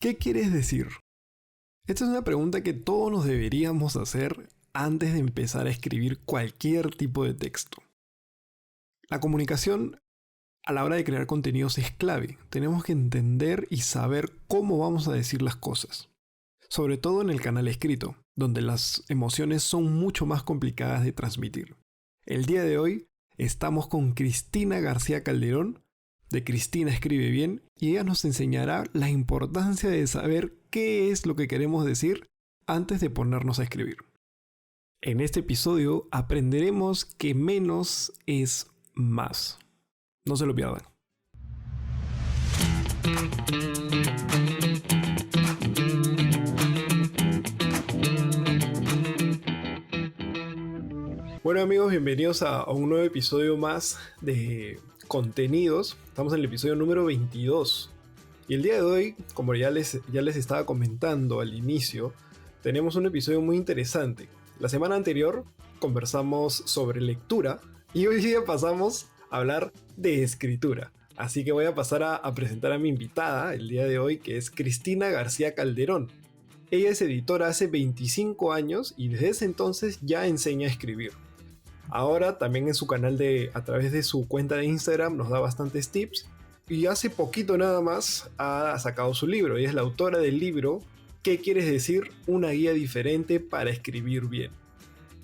¿Qué quieres decir? Esta es una pregunta que todos nos deberíamos hacer antes de empezar a escribir cualquier tipo de texto. La comunicación a la hora de crear contenidos es clave. Tenemos que entender y saber cómo vamos a decir las cosas. Sobre todo en el canal escrito, donde las emociones son mucho más complicadas de transmitir. El día de hoy estamos con Cristina García Calderón, de Cristina Escribe Bien, y ella nos enseñará la importancia de saber qué es lo que queremos decir antes de ponernos a escribir. En este episodio aprenderemos que menos es más. No se lo pierdan. Bueno amigos, bienvenidos a un nuevo episodio más de contenidos. Estamos en el episodio número 22. Y el día de hoy, como ya les estaba comentando al inicio, tenemos un episodio muy interesante. La semana anterior conversamos sobre lectura y hoy día pasamos a hablar de escritura. Así que voy a pasar a presentar a mi invitada el día de hoy, que es Cristina García Calderón. Ella es editora hace 25 años y desde ese entonces ya enseña a escribir. Ahora también en su canal a través de su cuenta de Instagram nos da bastantes tips. Y hace poquito nada más ha sacado su libro. Ella es la autora del libro ¿Qué quieres decir? Una guía diferente para escribir bien.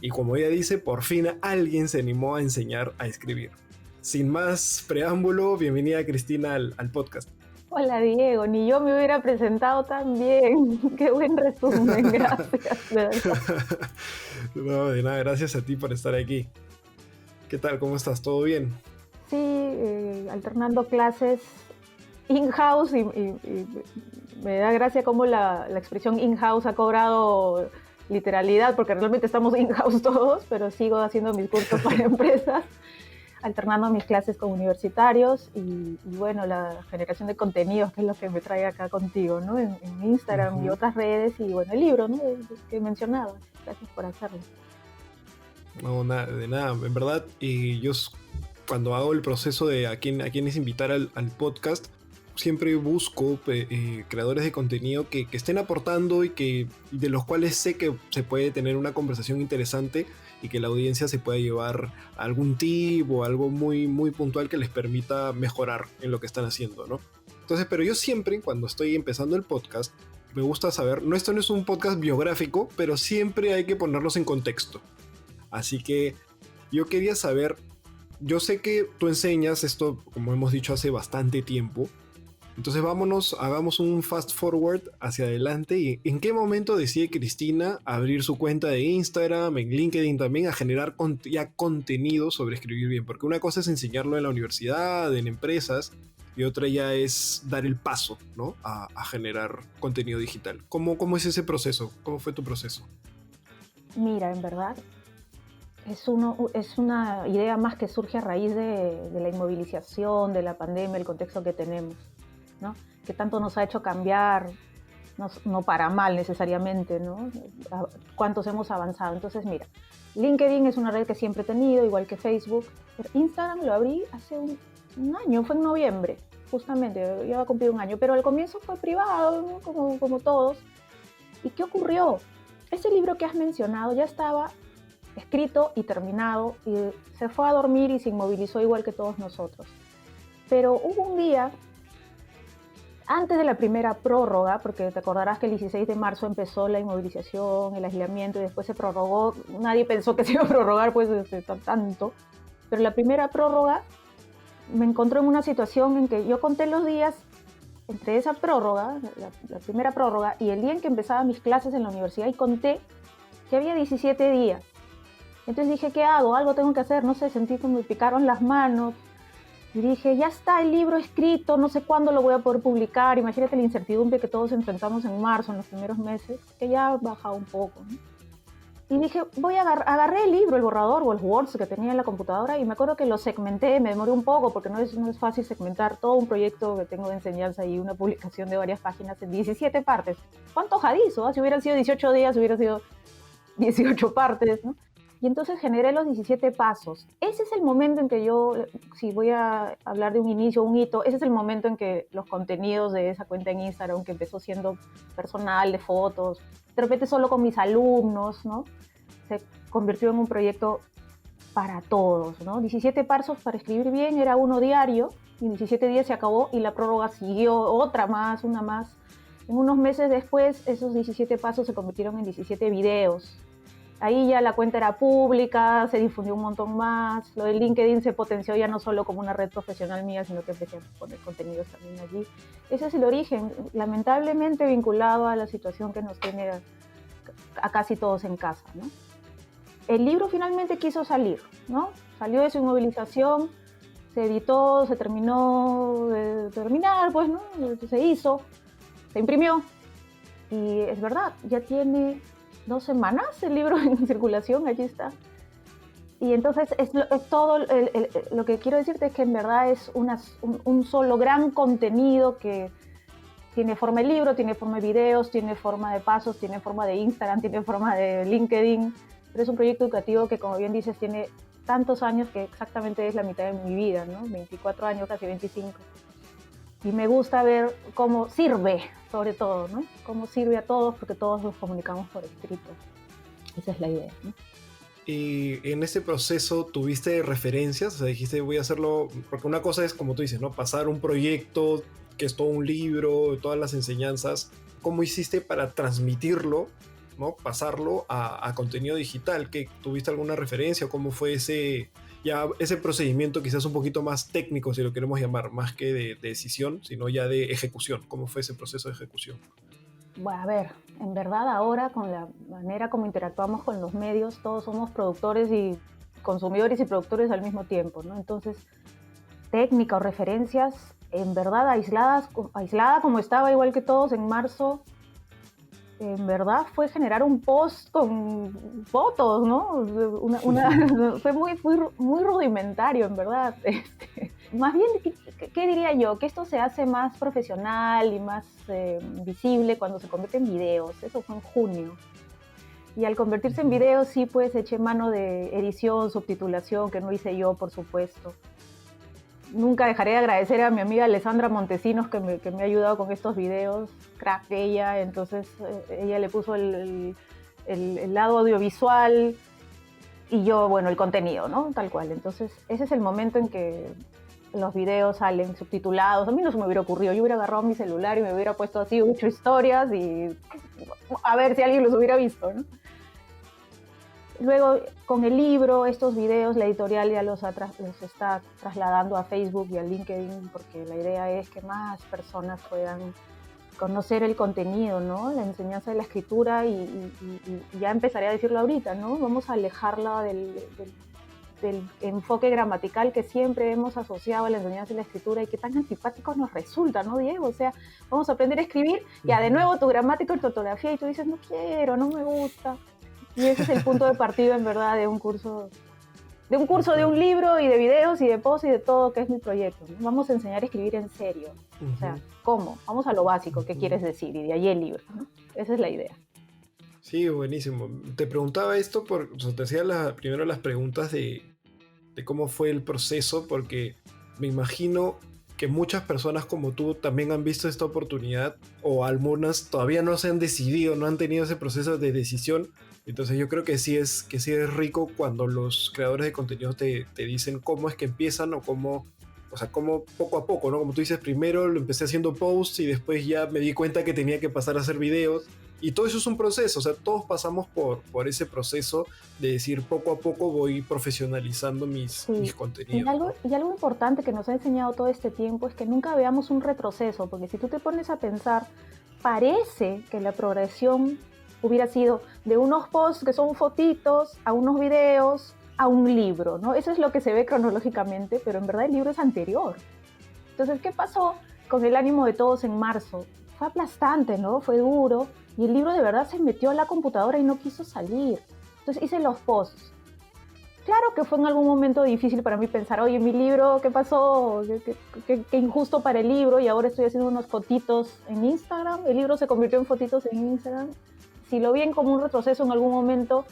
Y como ella dice, por fin alguien se animó a enseñar a escribir. Sin más preámbulo, bienvenida Cristina al podcast. Hola Diego, ni yo me hubiera presentado tan bien. Qué buen resumen, gracias. De verdad. No, de nada, gracias a ti por estar aquí. ¿Qué tal? ¿Cómo estás? ¿Todo bien? Sí, alternando clases in-house y me da gracia cómo la expresión in-house ha cobrado literalidad, porque realmente estamos in-house todos, pero sigo haciendo mis cursos para empresas, alternando mis clases con universitarios y bueno, la generación de contenidos, que es lo que me trae acá contigo, ¿no? En Instagram y otras redes, y bueno, el libro, ¿no? Que mencionaba. Gracias por hacerlo. No, de nada, en verdad, y yo cuando hago el proceso de a quiénes invitar al podcast, siempre busco creadores de contenido que estén aportando y de los cuales sé que se puede tener una conversación interesante y que la audiencia se pueda llevar algún tip o algo muy, muy puntual que les permita mejorar en lo que están haciendo, ¿no? Entonces, pero yo siempre, cuando estoy empezando el podcast, me gusta saber, esto no es un podcast biográfico, pero siempre hay que ponerlos en contexto. Así que yo quería saber, yo sé que tú enseñas esto, como hemos dicho, hace bastante tiempo. Entonces hagamos un fast forward hacia adelante. ¿Y en qué momento decide Cristina abrir su cuenta de Instagram, en LinkedIn también, a generar ya contenido sobre escribir bien? Porque una cosa es enseñarlo en la universidad, en empresas, y otra ya es dar el paso, ¿no? a generar contenido digital. ¿Cómo es ese proceso? ¿Cómo fue tu proceso? Mira, en verdad, es una idea más que surge a raíz de la inmovilización, de la pandemia, el contexto que tenemos, ¿no? Que tanto nos ha hecho cambiar, no para mal necesariamente, ¿no? Cuántos hemos avanzado. Entonces, mira, LinkedIn es una red que siempre he tenido, igual que Facebook, pero Instagram lo abrí hace un año, fue en noviembre, justamente, ya va a cumplir un año, pero al comienzo fue privado, ¿no? como todos. ¿Y qué ocurrió? Ese libro que has mencionado ya estaba escrito y terminado, y se fue a dormir y se inmovilizó igual que todos nosotros. Pero hubo un día, antes de la primera prórroga, porque te acordarás que el 16 de marzo empezó la inmovilización, el aislamiento, y después se prorrogó. Nadie pensó que se iba a prorrogar pues tanto, pero la primera prórroga me encontré en una situación en que yo conté los días entre esa prórroga, la primera prórroga, y el día en que empezaba mis clases en la universidad, y conté que había 17 días. Entonces dije, ¿qué hago? Algo tengo que hacer, no sé, sentí que me picaron las manos. Y dije, ya está el libro escrito, no sé cuándo lo voy a poder publicar. Imagínate la incertidumbre que todos enfrentamos en marzo, en los primeros meses, que ya ha bajado un poco, ¿no? Y dije, agarré el libro, el borrador o el Word que tenía en la computadora, y me acuerdo que lo segmenté, me demoré un poco, porque no es fácil segmentar todo un proyecto que tengo de enseñanza y una publicación de varias páginas en 17 partes. ¿Cuánto jadizo? Si hubieran sido 18 días, hubiera sido 18 partes, ¿no? Y entonces generé los 17 pasos. Ese es el momento en que yo, si voy a hablar de un inicio, un hito, ese es el momento en que los contenidos de esa cuenta en Instagram, que empezó siendo personal, de fotos, de repente solo con mis alumnos, ¿no? Se convirtió en un proyecto para todos, ¿no? 17 pasos para escribir bien, era uno diario, y en 17 días se acabó y la prórroga siguió, otra más, una más. En unos meses después, esos 17 pasos se convirtieron en 17 videos. Ahí ya la cuenta era pública, se difundió un montón más. Lo de LinkedIn se potenció ya no solo como una red profesional mía, sino que empecé a poner contenidos también allí. Ese es el origen, lamentablemente vinculado a la situación que nos tiene a casi todos en casa, ¿no? El libro finalmente quiso salir, ¿no? Salió de su inmovilización, se editó, se terminó de terminar, pues, ¿no? Se hizo, se imprimió. Y es verdad, ya tiene 2 semanas el libro en circulación, allí está. Y entonces es todo, lo que quiero decirte es que en verdad es un solo gran contenido que tiene forma de libro, tiene forma de videos, tiene forma de pasos, tiene forma de Instagram, tiene forma de LinkedIn, pero es un proyecto educativo que, como bien dices, tiene tantos años que exactamente es la mitad de mi vida, ¿no? 24 años, casi 25. Y me gusta ver cómo sirve, sobre todo, ¿no? Cómo sirve a todos, porque todos nos comunicamos por escrito. Esa es la idea, ¿no? Y en ese proceso tuviste referencias, o sea, dijiste voy a hacerlo, porque una cosa es, como tú dices, ¿no? Pasar un proyecto que es todo un libro, todas las enseñanzas. ¿Cómo hiciste para transmitirlo, ¿no? Pasarlo a contenido digital? ¿Que tuviste alguna referencia o cómo fue ese procedimiento quizás un poquito más técnico, si lo queremos llamar, más que de decisión, sino ya de ejecución? ¿Cómo fue ese proceso de ejecución? Bueno, a ver, en verdad ahora con la manera como interactuamos con los medios, todos somos productores y consumidores y productores al mismo tiempo, ¿no? Entonces, técnica o referencias, en verdad aislada como estaba igual que todos en marzo, en verdad fue generar un post con fotos, ¿no? Fue muy rudimentario, en verdad. Más bien, ¿qué diría yo? Que esto se hace más profesional y más visible cuando se convierte en videos. Eso fue en junio. Y al convertirse en videos, sí, pues eché mano de edición, subtitulación, que no hice yo, por supuesto. Nunca dejaré de agradecer a mi amiga Alessandra Montesinos que me ha ayudado con estos videos, crack ella. Entonces ella le puso el lado audiovisual y yo, bueno, el contenido, ¿no? Tal cual. Entonces ese es el momento en que los videos salen subtitulados. A mí no se me hubiera ocurrido, yo hubiera agarrado mi celular y me hubiera puesto así 8 historias y a ver si alguien los hubiera visto, ¿no? Luego, con el libro, estos videos, la editorial ya los está trasladando a Facebook y a LinkedIn, porque la idea es que más personas puedan conocer el contenido, ¿no? La enseñanza de la escritura y ya empezaré a decirlo ahorita, ¿no? Vamos a alejarla del enfoque gramatical que siempre hemos asociado a la enseñanza de la escritura y que tan antipáticos nos resulta, ¿no, Diego? O sea, vamos a aprender a escribir, ya de nuevo tu gramática y tu ortografía, y tú dices, no quiero, no me gusta. Y ese es el punto de partida, en verdad, de un curso, de un libro y de videos y de posts y de todo, que es mi proyecto, ¿no? Vamos a enseñar a escribir en serio. O sea, ¿cómo? Vamos a lo básico, ¿qué quieres decir? Y de ahí el libro, ¿no? Esa es la idea. Sí, buenísimo. Te preguntaba esto o sea, te hacía primero las preguntas de cómo fue el proceso, porque me imagino que muchas personas como tú también han visto esta oportunidad, o algunas todavía no se han decidido, no han tenido ese proceso de decisión. Entonces yo creo que sí es rico cuando los creadores de contenido te dicen cómo es que empiezan o cómo poco a poco, ¿no? Como tú dices, primero lo empecé haciendo posts y después ya me di cuenta que tenía que pasar a hacer videos. Y todo eso es un proceso, o sea, todos pasamos por ese proceso de decir poco a poco voy profesionalizando mis contenidos. Y algo importante que nos ha enseñado todo este tiempo es que nunca veamos un retroceso, porque si tú te pones a pensar, parece que la progresión hubiera sido de unos posts que son fotitos a unos videos a un libro, ¿no? Eso es lo que se ve cronológicamente, pero en verdad el libro es anterior. Entonces, ¿qué pasó con el ánimo de todos en marzo? Fue aplastante, ¿no? Fue duro. Y el libro de verdad se metió a la computadora y no quiso salir. Entonces hice los posts. Claro que fue en algún momento difícil para mí pensar, oye, mi libro, ¿qué pasó? Qué injusto para el libro, y ahora estoy haciendo unas fotitos en Instagram. El libro se convirtió en fotitos en Instagram. Si lo ven como un retroceso en algún momento,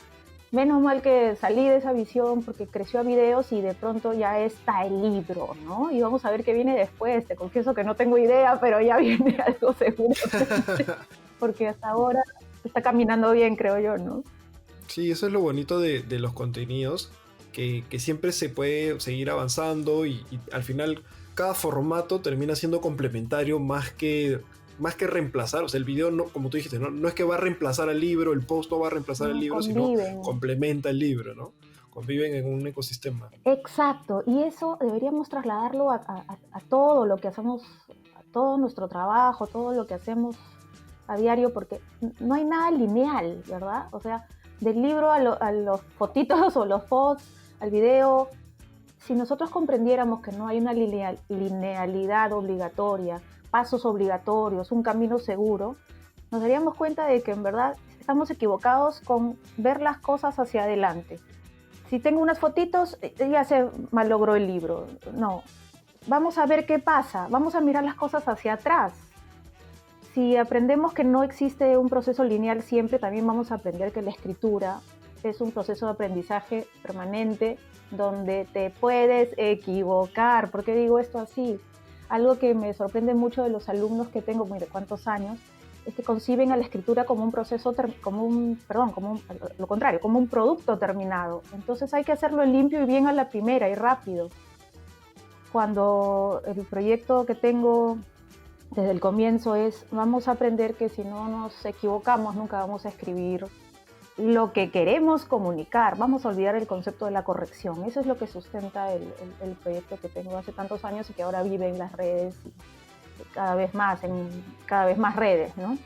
Menos mal que salí de esa visión porque creció a videos y de pronto ya está el libro, ¿no? Y vamos a ver qué viene después. Te confieso que no tengo idea, pero ya viene algo seguro. Porque hasta ahora está caminando bien, creo yo, ¿no? Sí, eso es lo bonito de los contenidos, que siempre se puede seguir avanzando y al final cada formato termina siendo complementario más que reemplazar. O sea, el video, no, como tú dijiste, no es que va a reemplazar al libro, el post no va a reemplazar al No, libro, sino conviven. complementa el libro, ¿no? Conviven en un ecosistema. Exacto, y eso deberíamos trasladarlo a todo lo que hacemos, a todo nuestro trabajo, todo lo que hacemos a diario, porque no hay nada lineal, ¿verdad? O sea, del libro a los fotitos o los posts, al video, si nosotros comprendiéramos que no hay una linealidad obligatoria, pasos obligatorios, un camino seguro, nos daríamos cuenta de que en verdad estamos equivocados con ver las cosas hacia adelante. Si tengo unas fotitos, ya se malogró el libro. No, vamos a ver qué pasa, vamos a mirar las cosas hacia atrás. Si aprendemos que no existe un proceso lineal siempre, también vamos a aprender que la escritura es un proceso de aprendizaje permanente donde te puedes equivocar. ¿Por qué digo esto así? Algo que me sorprende mucho de los alumnos que tengo, mire, cuántos años, es que conciben a la escritura como un proceso, lo contrario, como un producto terminado. Entonces hay que hacerlo limpio y bien a la primera y rápido. Cuando el proyecto que tengo desde el comienzo es, vamos a aprender que si no nos equivocamos, nunca vamos a escribir lo que queremos comunicar, vamos a olvidar el concepto de la corrección. Eso es lo que sustenta el proyecto que tengo hace tantos años y que ahora vive en las redes y cada vez más redes, ¿no?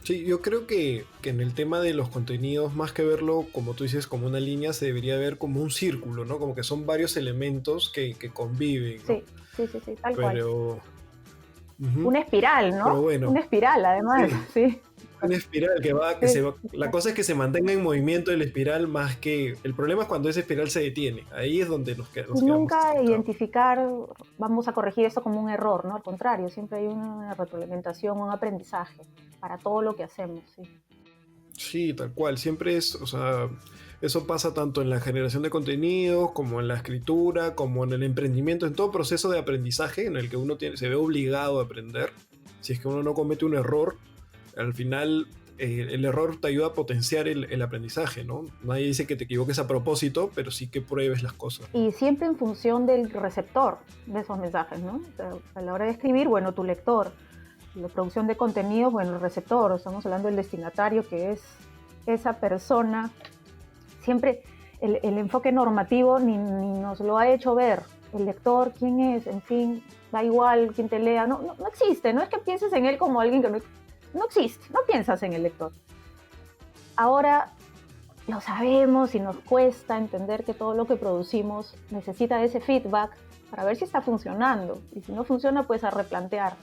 Sí, yo creo que en el tema de los contenidos, más que verlo, como tú dices, como una línea, se debería ver como un círculo, ¿no? Como que son varios elementos que conviven, ¿no? Sí, tal cual. Pero... ujú. Una espiral, ¿no? Pero bueno, Una espiral, además, sí, sí. una espiral la cosa es que se mantenga en movimiento el espiral más que... El problema es cuando esa espiral se detiene. Ahí es donde nos Y quedamos nunca estancados. identificar, vamos a corregir esto como un error, ¿no? Al contrario, siempre hay una retroalimentación, un aprendizaje para todo lo que hacemos, sí. Sí, tal cual. Siempre es, o sea, eso pasa tanto en la generación de contenidos, como en la escritura, como en el emprendimiento, en todo proceso de aprendizaje en el que uno se ve obligado a aprender. Si es que uno no comete un error, al final el error te ayuda a potenciar el aprendizaje, ¿no? Nadie dice que te equivoques a propósito, pero sí que pruebes las cosas. Y siempre en función del receptor de esos mensajes, ¿no? O sea, a la hora de escribir, bueno, tu lector. La producción de contenidos, bueno, el receptor, estamos hablando del destinatario, que es esa persona. Siempre el enfoque normativo ni nos lo ha hecho ver. El lector, quién es, en fin, da igual quién te lea. No existe, no es que pienses en él como alguien que no existe, no piensas en el lector. Ahora lo sabemos y nos cuesta entender que todo lo que producimos necesita ese feedback para ver si está funcionando. Y si no funciona, pues a replantear.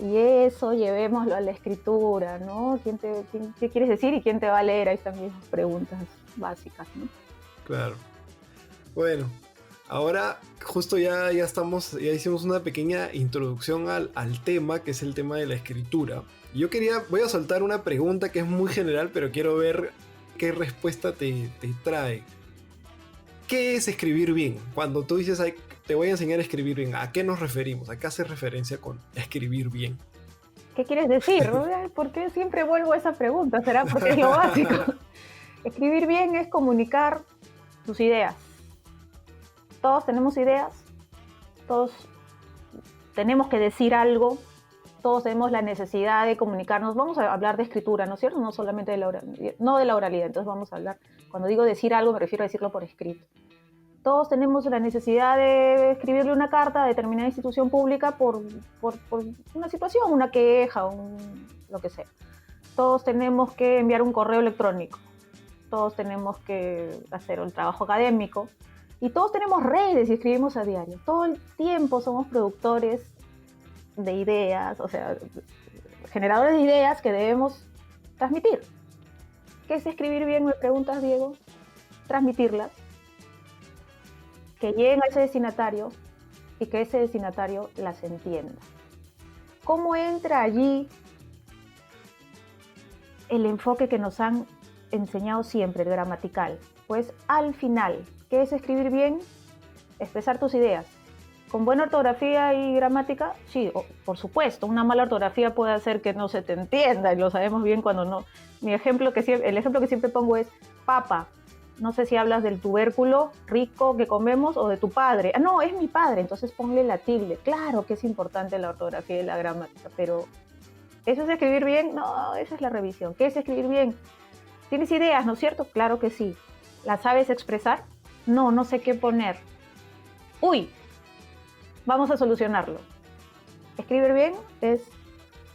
Y eso llevémoslo a la escritura, ¿no? ¿Qué quieres decir y quién te va a leer? Ahí están mis preguntas básicas, ¿no? Claro. Bueno, ahora justo ya hicimos una pequeña introducción al tema, que es el tema de la escritura. Voy a soltar una pregunta que es muy general, pero quiero ver qué respuesta te trae. ¿Qué es escribir bien? Cuando tú dices, te voy a enseñar a escribir bien, ¿a qué nos referimos? ¿A qué hace referencia con escribir bien? ¿Qué quieres decir? ¿Por qué siempre vuelvo a esa pregunta? ¿Será porque es lo básico? Escribir bien es comunicar tus ideas. Todos tenemos ideas, todos tenemos que decir algo, todos tenemos la necesidad de comunicarnos. Vamos a hablar de escritura, ¿no es cierto? No solamente de la oralidad. Entonces vamos a hablar, cuando digo decir algo me refiero a decirlo por escrito. Todos tenemos la necesidad de escribirle una carta a determinada institución pública por una situación, una queja, lo que sea. Todos tenemos que enviar un correo electrónico. Todos tenemos que hacer un trabajo académico. Y todos tenemos redes y escribimos a diario. Todo el tiempo somos productores de ideas, o sea, generadores de ideas que debemos transmitir. ¿Qué es escribir bien? Me preguntas, Diego. Transmitirlas. Que lleguen a ese destinatario y que ese destinatario las entienda. ¿Cómo entra allí el enfoque que nos han enseñado siempre, el gramatical. Pues al final, ¿qué es escribir bien? Expresar tus ideas. ¿Con buena ortografía y gramática? Sí, por supuesto. Una mala ortografía puede hacer que no se te entienda, y lo sabemos bien cuando no. El ejemplo que siempre pongo es papa. No sé si hablas del tubérculo rico que comemos o de tu padre. Ah, no, es mi padre, entonces ponle la tilde. Claro que es importante la ortografía y la gramática, pero ¿eso es escribir bien? No, esa es la revisión. ¿Qué es escribir bien? ¿Tienes ideas, no es cierto? Claro que sí. ¿Las sabes expresar? No, no sé qué poner. Uy, vamos a solucionarlo. Escribir bien es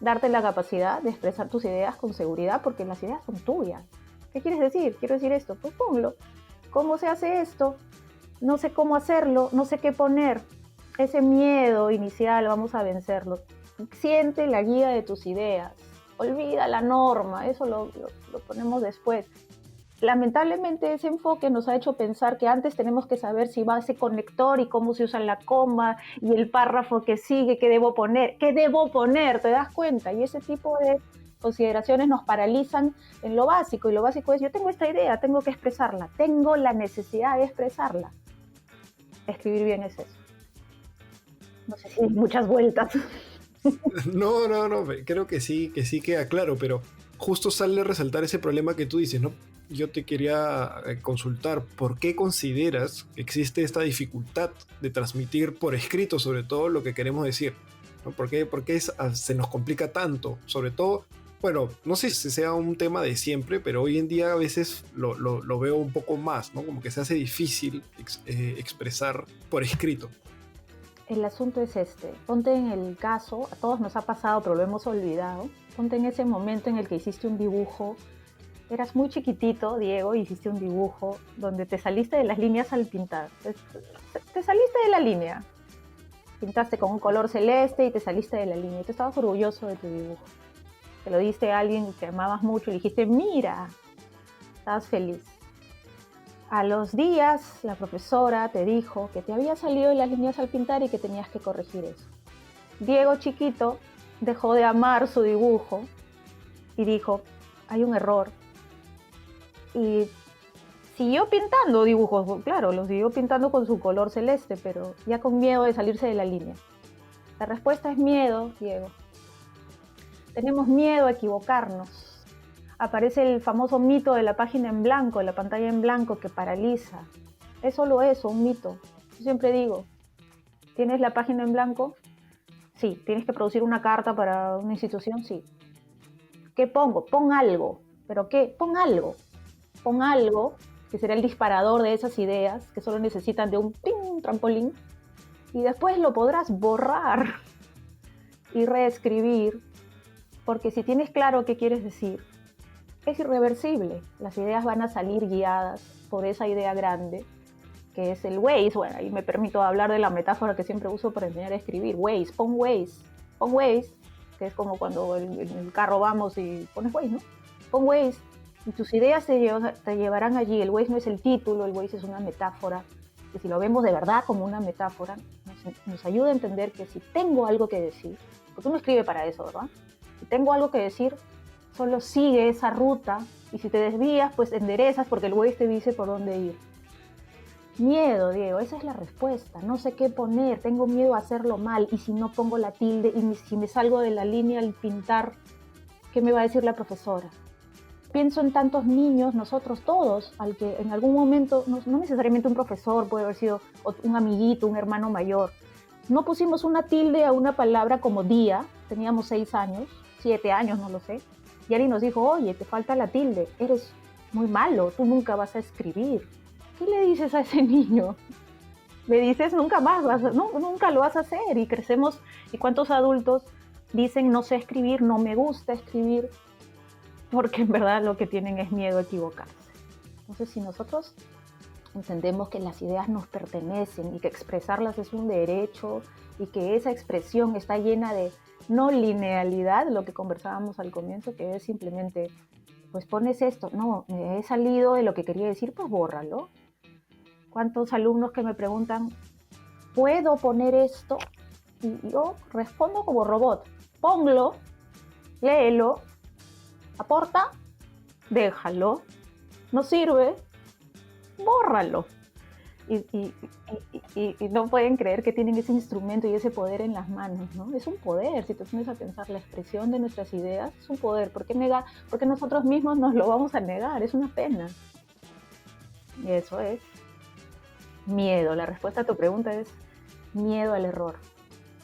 darte la capacidad de expresar tus ideas con seguridad, porque las ideas son tuyas. ¿Qué quieres decir? Quiero decir esto. Pues ponlo. ¿Cómo se hace esto? No sé cómo hacerlo, no sé qué poner. Ese miedo inicial, vamos a vencerlo. Siente la guía de tus ideas. Olvida la norma, eso lo ponemos después. Lamentablemente ese enfoque nos ha hecho pensar que antes tenemos que saber si va ese conector y cómo se usa la coma y el párrafo que sigue, qué debo poner, ¿te das cuenta? Y ese tipo de consideraciones nos paralizan en lo básico, y lo básico es: yo tengo esta idea, tengo que expresarla, tengo la necesidad de expresarla. Escribir bien es eso. No sé si hay muchas vueltas. No, creo que sí queda claro, pero justo sale a resaltar ese problema que tú dices, ¿no? Yo te quería consultar, ¿por qué consideras que existe esta dificultad de transmitir por escrito, sobre todo, lo que queremos decir? ¿No? ¿Por qué se nos complica tanto? Sobre todo, bueno, no sé si sea un tema de siempre, pero hoy en día a veces lo veo un poco más, ¿no? Como que se hace difícil expresar por escrito. El asunto es este: ponte en el caso, a todos nos ha pasado pero lo hemos olvidado, ponte en ese momento en el que hiciste un dibujo, eras muy chiquitito, Diego, y hiciste un dibujo donde te saliste de las líneas al pintar. Te saliste de la línea, pintaste con un color celeste y te saliste de la línea, y tú estabas orgulloso de tu dibujo. Te lo diste a alguien que amabas mucho y le dijiste: mira, estabas feliz. A los días, la profesora te dijo que te había salido de las líneas al pintar y que tenías que corregir eso. Diego, chiquito, dejó de amar su dibujo y dijo: hay un error. Y siguió pintando dibujos, claro, los siguió pintando con su color celeste, pero ya con miedo de salirse de la línea. La respuesta es miedo, Diego. Tenemos miedo a equivocarnos. Aparece el famoso mito de la página en blanco, de la pantalla en blanco, que paraliza. Es solo eso, un mito. Yo siempre digo: ¿tienes la página en blanco? Sí. ¿Tienes que producir una carta para una institución? Sí. ¿Qué pongo? Pon algo. ¿Pero qué? Pon algo. Pon algo que será el disparador de esas ideas, que solo necesitan de un ping, trampolín, y después lo podrás borrar y reescribir, porque si tienes claro qué quieres decir, es irreversible. Las ideas van a salir guiadas por esa idea grande, que es el Waze. Bueno, ahí me permito hablar de la metáfora que siempre uso para enseñar a escribir. Waze, pon Waze, que es como cuando en el carro vamos y pones Waze, ¿no? Pon Waze, y tus ideas te llevarán allí. El Waze no es el título, el Waze es una metáfora, que si lo vemos de verdad como una metáfora, nos ayuda a entender que si tengo algo que decir, porque uno escribe para eso, ¿verdad? Si tengo algo que decir, solo sigue esa ruta, y si te desvías, pues enderezas, porque el Waze te dice por dónde ir. Miedo, Diego, esa es la respuesta. No sé qué poner, tengo miedo a hacerlo mal, y si no pongo la tilde, y si me salgo de la línea al pintar, ¿qué me va a decir la profesora? Pienso en tantos niños, nosotros todos, al que en algún momento, no necesariamente un profesor, puede haber sido un amiguito, un hermano mayor, no pusimos una tilde a una palabra como día, teníamos 6 años, 7 años, no lo sé, y alguien nos dijo: oye, te falta la tilde, eres muy malo, tú nunca vas a escribir. ¿Qué le dices a ese niño? Le dices: nunca más, nunca lo vas a hacer. Y crecemos, ¿y cuántos adultos dicen: no sé escribir, no me gusta escribir? Porque en verdad lo que tienen es miedo a equivocarse. Entonces, si nosotros entendemos que las ideas nos pertenecen y que expresarlas es un derecho, y que esa expresión está llena de no linealidad, lo que conversábamos al comienzo, que es simplemente, pues pones esto, no, me he salido de lo que quería decir, pues bórralo. ¿Cuántos alumnos que me preguntan: ¿puedo poner esto? Y yo respondo como robot: ponlo, léelo, aporta, déjalo. no sirve, bórralo. Y no pueden creer que tienen ese instrumento y ese poder en las manos, ¿no? Es un poder, si te pones a pensar, la expresión de nuestras ideas es un poder. ¿Por qué negar? Porque nosotros mismos nos lo vamos a negar, es una pena. Y eso es miedo. La respuesta a tu pregunta es miedo al error.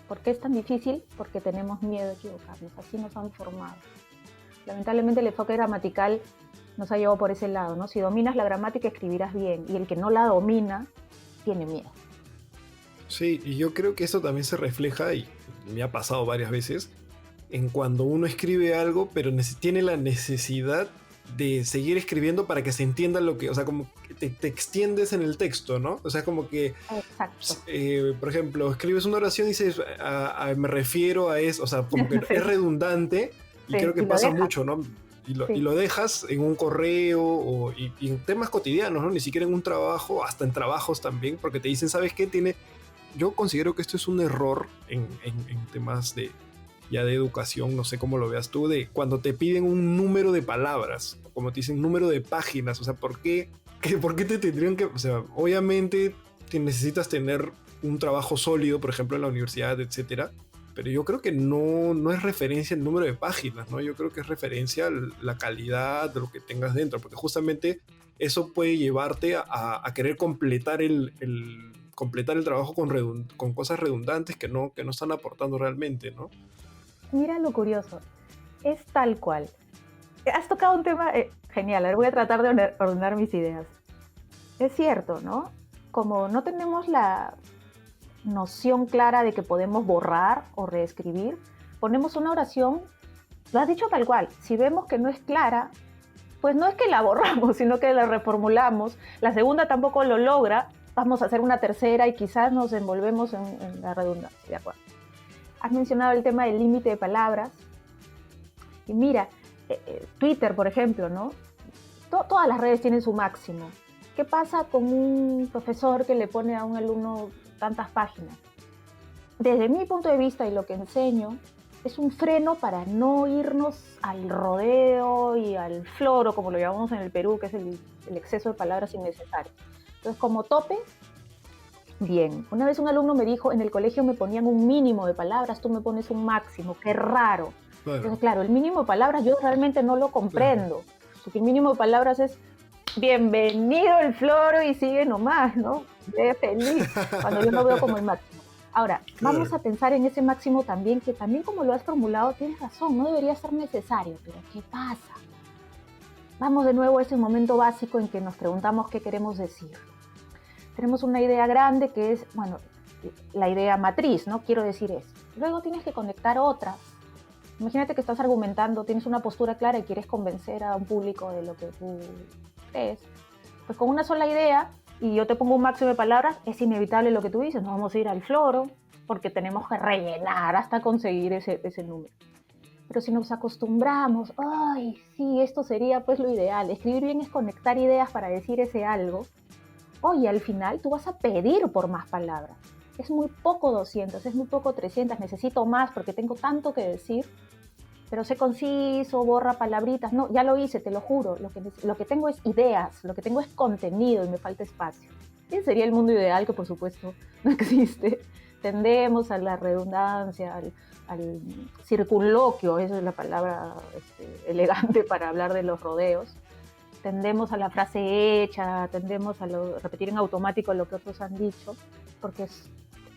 ¿Por qué es tan difícil? Porque tenemos miedo a equivocarnos, así nos han formado. Lamentablemente el enfoque gramatical nos ha llevado por ese lado, ¿no? Si dominas la gramática escribirás bien, y el que no la domina tiene miedo. Sí, y yo creo que eso también se refleja, y me ha pasado varias veces, en cuando uno escribe algo, pero tiene la necesidad de seguir escribiendo para que se entienda lo que, o sea, como que te extiendes en el texto, ¿no? O sea, como que, Exacto. por ejemplo, escribes una oración y dices, me refiero a eso, o sea, como que Sí. Es redundante, y Sí, creo que y lo pasa dejas. mucho, ¿no? Sí. Y lo dejas en un correo y en temas cotidianos, ¿no? Ni siquiera en un trabajo, hasta en trabajos también, porque te dicen, ¿sabes qué? Yo considero que esto es un error en temas ya de educación, no sé cómo lo veas tú, de cuando te piden un número de palabras, como te dicen número de páginas, o sea, ¿por qué te tendrían que, o sea, obviamente necesitas tener un trabajo sólido, por ejemplo, en la universidad, etcétera, pero yo creo que no es referencia el número de páginas, ¿no? Yo creo que es referencia a la calidad de lo que tengas dentro, porque justamente eso puede llevarte a querer completar completar el trabajo con cosas redundantes que no están aportando realmente, ¿no? Mira lo curioso, es tal cual. Has tocado un tema genial, ahora voy a tratar de ordenar mis ideas. Es cierto, ¿no? Como no tenemos la noción clara de que podemos borrar o reescribir, ponemos una oración, lo has dicho tal cual, si vemos que no es clara, pues no es que la borramos, sino que la reformulamos, la segunda tampoco lo logra, vamos a hacer una tercera y quizás nos envolvemos en la redundancia, ¿de acuerdo? Has mencionado el tema del límite de palabras, y mira, Twitter, por ejemplo, ¿no? Todas las redes tienen su máximo. ¿Qué pasa con un profesor que le pone a un alumno tantas páginas? Desde mi punto de vista y lo que enseño, es un freno para no irnos al rodeo y al floro, como lo llamamos en el Perú, que es el exceso de palabras innecesarias. Entonces, como tope, bien. Una vez un alumno me dijo, en el colegio me ponían un mínimo de palabras, tú me pones un máximo, qué raro. Claro. Entonces, claro, el mínimo de palabras yo realmente no lo comprendo. Porque el mínimo de palabras es bienvenido el floro y sigue nomás, ¿no? Ve feliz, cuando yo lo veo como el máximo. Ahora, vamos a pensar en ese máximo también, que también como lo has formulado, tienes razón, no debería ser necesario, pero ¿qué pasa? Vamos de nuevo a ese momento básico en que nos preguntamos qué queremos decir. Tenemos una idea grande que es, bueno, la idea matriz, ¿no? Quiero decir esto. Luego tienes que conectar otras. Imagínate que estás argumentando, tienes una postura clara y quieres convencer a un público de lo que tú crees. Pues con una sola idea, y yo te pongo un máximo de palabras, es inevitable lo que tú dices, nos vamos a ir al floro, porque tenemos que rellenar hasta conseguir ese número. Pero si nos acostumbramos, ay, sí, esto sería pues lo ideal, escribir bien es conectar ideas para decir ese algo, oye, al final tú vas a pedir por más palabras. Es muy poco 200, es muy poco 300, necesito más porque tengo tanto que decir, pero sé conciso, borra palabritas. No, ya lo hice, te lo juro. Lo que tengo es ideas, lo que tengo es contenido y me falta espacio. Ese sería el mundo ideal, que por supuesto no existe. Tendemos a la redundancia, al circunloquio, esa es la palabra elegante para hablar de los rodeos. Tendemos a la frase hecha, tendemos a repetir en automático lo que otros han dicho, porque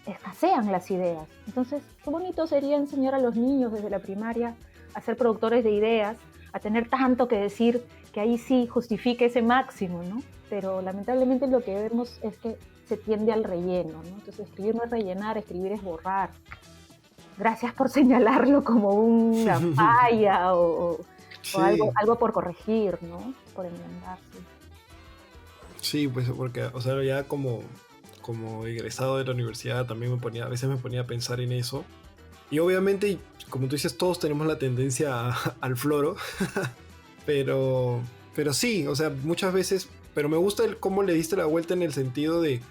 escasean las ideas. Entonces, qué bonito sería enseñar a los niños desde la primaria a ser productores de ideas, a tener tanto que decir, que ahí sí justifique ese máximo, ¿no? Pero lamentablemente lo que vemos es que se tiende al relleno, ¿no? Entonces, escribir no es rellenar, escribir es borrar. Gracias por señalarlo como una falla o algo por corregir, ¿no? Por enmendarse. Sí, pues porque, o sea, ya como egresado de la universidad también a veces me ponía a pensar en eso. Y obviamente, como tú dices, todos tenemos la tendencia al floro, pero sí, o sea, muchas veces, pero me gusta cómo le diste la vuelta en el sentido de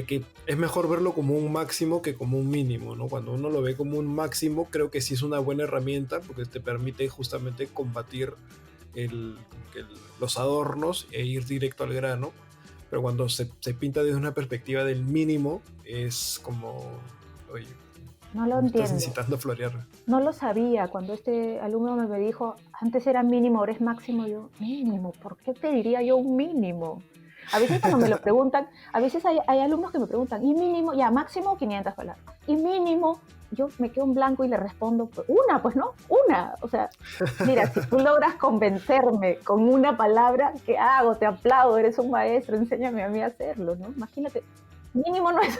que es mejor verlo como un máximo que como un mínimo, ¿no? Cuando uno lo ve como un máximo, creo que sí es una buena herramienta porque te permite justamente combatir el- los adornos e ir directo al grano, pero cuando se pinta desde una perspectiva del mínimo, es como, oye, No lo me estás entiendo. incitando a florear. No lo sabía. Cuando este alumno me dijo, antes era mínimo, ahora es máximo, yo, mínimo, ¿por qué pediría yo un mínimo? A veces cuando me lo preguntan, a veces hay alumnos que me preguntan, ¿y mínimo? Ya, máximo 500 palabras. ¿Y mínimo? Yo me quedo en blanco y le respondo, pues una, pues no, una. O sea, mira, si tú logras convencerme con una palabra, ¿qué hago? Te aplaudo, eres un maestro, enséñame a mí a hacerlo, ¿no? Imagínate, mínimo no es,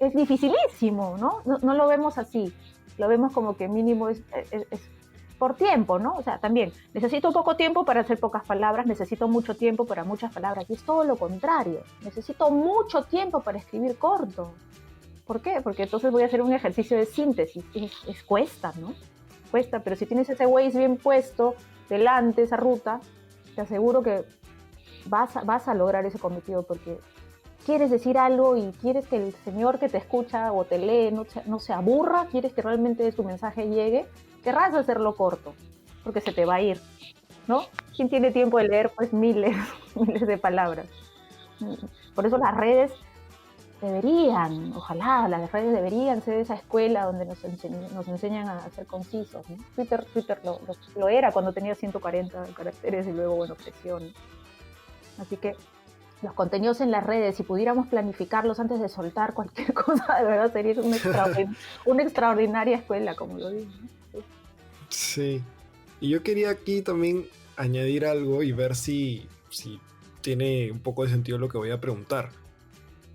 es dificilísimo, ¿no? No lo vemos así, lo vemos como que mínimo es por tiempo, ¿no? O sea, también necesito poco tiempo para hacer pocas palabras, necesito mucho tiempo para muchas palabras, y es todo lo contrario, necesito mucho tiempo para escribir corto. ¿Por qué? Porque entonces voy a hacer un ejercicio de síntesis, cuesta, ¿no? Cuesta, pero si tienes ese Waze bien puesto delante, esa ruta, te aseguro que vas a lograr ese cometido, porque quieres decir algo y quieres que el señor que te escucha o te lee no se aburra, quieres que realmente tu mensaje llegue, querrás hacerlo corto, porque se te va a ir, ¿no? ¿Quién tiene tiempo de leer pues miles, miles de palabras? Por eso las redes deberían, ojalá, las redes deberían ser esa escuela donde nos enseñan a ser concisos, ¿no? Twitter lo era cuando tenía 140 caracteres y luego, bueno, creció, ¿no? Así que los contenidos en las redes, si pudiéramos planificarlos antes de soltar cualquier cosa, de verdad sería una extraordinaria escuela, como lo digo, ¿no? Sí. Sí. Y yo quería aquí también añadir algo y ver si tiene un poco de sentido lo que voy a preguntar.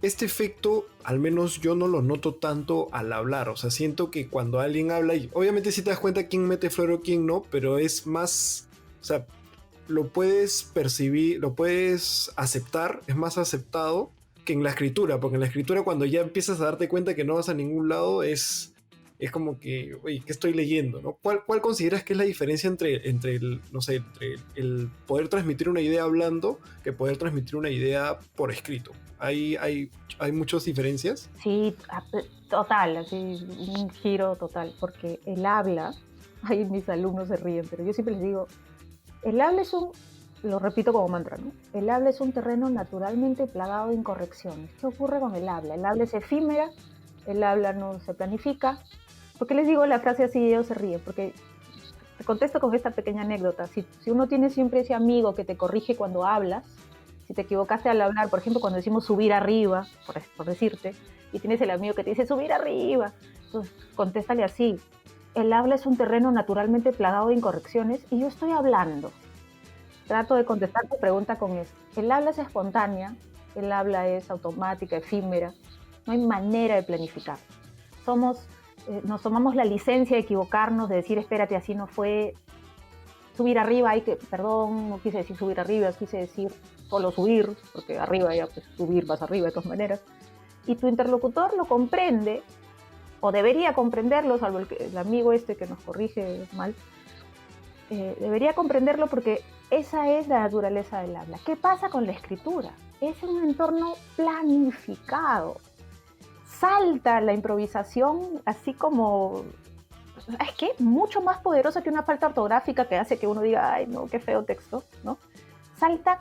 Este efecto, al menos yo no lo noto tanto al hablar. O sea, siento que cuando alguien habla, y obviamente sí te das cuenta quién mete flor o quién no, pero es más, o sea, lo puedes percibir, lo puedes aceptar, es más aceptado que en la escritura, porque en la escritura cuando ya empiezas a darte cuenta que no vas a ningún lado, es como que, oye, ¿qué estoy leyendo? ¿No? ¿Cuál consideras que es la diferencia entre el, no sé, entre el poder transmitir una idea hablando que poder transmitir una idea por escrito? ¿Hay muchas diferencias? Sí, total, así, un giro total, porque el habla, ahí mis alumnos se ríen, pero yo siempre les digo, el habla es lo repito como mantra, ¿no? El habla es un terreno naturalmente plagado de incorrecciones. ¿Qué ocurre con el habla? El habla es efímera, el habla no se planifica. ¿Por qué les digo la frase así y ellos se ríen? Porque te contesto con esta pequeña anécdota. Si uno tiene siempre ese amigo que te corrige cuando hablas, si te equivocaste al hablar, por ejemplo, cuando decimos subir arriba, por decirte, y tienes el amigo que te dice subir arriba, entonces contéstale así. El habla es un terreno naturalmente plagado de incorrecciones y yo estoy hablando. Trato de contestar tu pregunta con esto. El habla es espontánea, el habla es automática, efímera, no hay manera de planificar. Nos tomamos la licencia de equivocarnos, de decir, espérate, así no fue, subir arriba, perdón, no quise decir subir arriba, quise decir solo subir, porque arriba ya, pues subir vas arriba de todas maneras. Y tu interlocutor lo comprende, o debería comprenderlo, salvo el amigo este que nos corrige mal, debería comprenderlo porque esa es la naturaleza del habla. ¿Qué pasa con la escritura? Es un entorno planificado. Salta la improvisación así como... Es que mucho más poderosa que una falta ortográfica que hace que uno diga, ay, no, qué feo texto, ¿no? Salta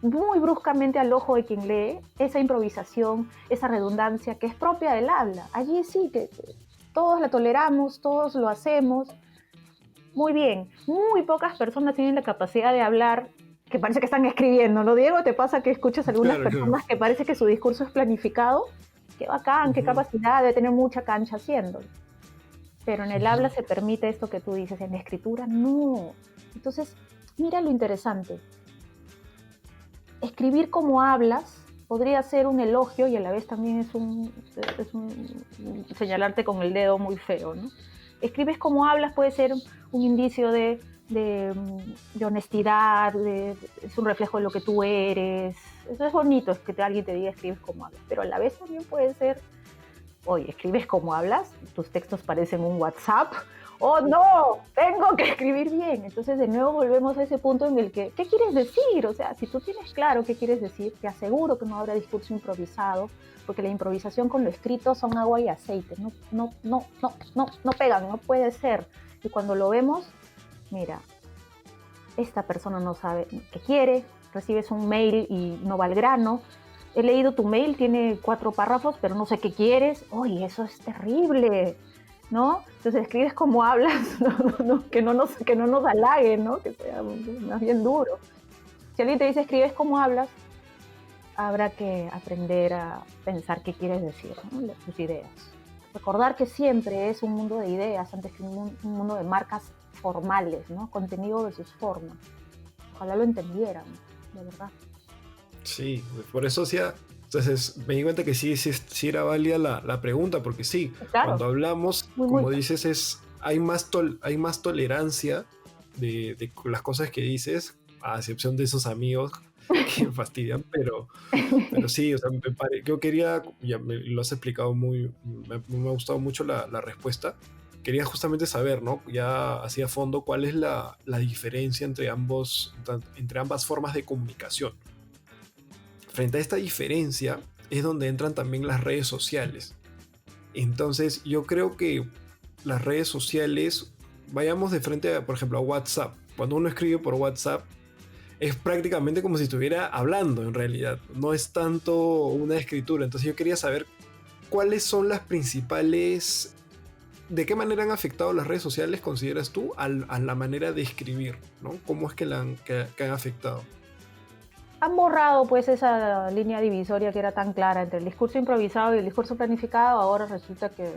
muy bruscamente al ojo de quien lee esa improvisación, esa redundancia que es propia del habla. Allí sí que todos la toleramos, todos lo hacemos. Muy bien, muy pocas personas tienen la capacidad de hablar que parece que están escribiendo, ¿no, Diego? ¿Te pasa que escuchas a algunas Claro, claro. personas que parece que su discurso es planificado? Qué bacán, qué capacidad, debe tener mucha cancha haciéndolo. Pero en el habla se permite esto que tú dices, en la escritura no. Entonces, mira lo interesante. Escribir como hablas podría ser un elogio y a la vez también es un señalarte con el dedo muy feo, ¿no? Escribes como hablas puede ser un indicio de honestidad, es un reflejo de lo que tú eres. Eso es bonito, es que alguien te diga escribes como hablas, pero a la vez también puede ser, oye, escribes como hablas, tus textos parecen un WhatsApp, oh no, tengo que escribir bien. Entonces de nuevo volvemos a ese punto en el que, ¿qué quieres decir? O sea, si tú tienes claro qué quieres decir, te aseguro que no habrá discurso improvisado, porque la improvisación con lo escrito son agua y aceite, no pegan, no puede ser. Y cuando lo vemos, mira, esta persona no sabe qué quiere, recibes un mail y no va al grano, he leído tu mail, tiene 4 párrafos, pero no sé qué quieres, oye, eso es terrible, ¿no? Entonces escribes como hablas, que no nos halague, ¿no? Que sea más bien duro. Si alguien te dice escribes como hablas, habrá que aprender a pensar qué quieres decir, ¿no? Tus ideas. Recordar que siempre es un mundo de ideas antes que un mundo de marcas formales, ¿no? Contenido versus forma. Ojalá lo entendieran, de verdad. Sí, por eso hacía. Entonces me di cuenta que sí era válida la pregunta, porque sí, Claro, cuando hablamos, muy. como dices, hay más tolerancia de las cosas que dices, a excepción de esos amigos que me fastidian, pero sí, o sea, yo quería, lo has explicado me ha gustado mucho la respuesta. Quería justamente saber, ¿no? Ya así a fondo, cuál es la diferencia entre ambas formas de comunicación. Frente a esta diferencia es donde entran también las redes sociales. Entonces yo creo que las redes sociales, vayamos de frente, por ejemplo, a WhatsApp. Cuando uno escribe por WhatsApp, es prácticamente como si estuviera hablando en realidad. No es tanto una escritura. Entonces yo quería saber cuáles son las principales... ¿De qué manera han afectado las redes sociales, consideras tú, a la manera de escribir? ¿No? ¿Cómo es que que han afectado? Han borrado pues esa línea divisoria que era tan clara entre el discurso improvisado y el discurso planificado. Ahora resulta que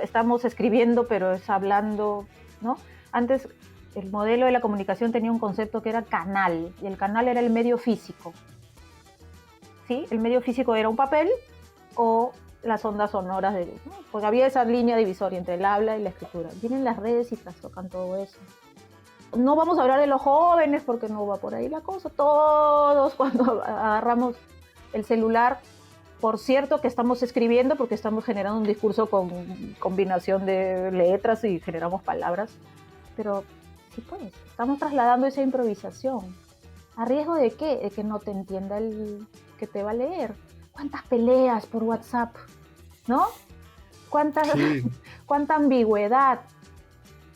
estamos escribiendo, pero es hablando, ¿no? Antes el modelo de la comunicación tenía un concepto que era canal, y el canal era el medio físico. ¿Sí? El medio físico era un papel o las ondas sonoras, ¿no? Porque había esa línea divisoria entre el habla y la escritura. Vienen las redes y trastocan todo eso. No vamos a hablar de los jóvenes porque no va por ahí la cosa. Todos cuando agarramos el celular, por cierto que estamos escribiendo porque estamos generando un discurso con combinación de letras y generamos palabras, pero sí pues, estamos trasladando esa improvisación. ¿A riesgo de qué? De que no te entienda el que te va a leer. ¿Cuántas peleas por WhatsApp? ¿No? Sí. ¿Cuánta ambigüedad?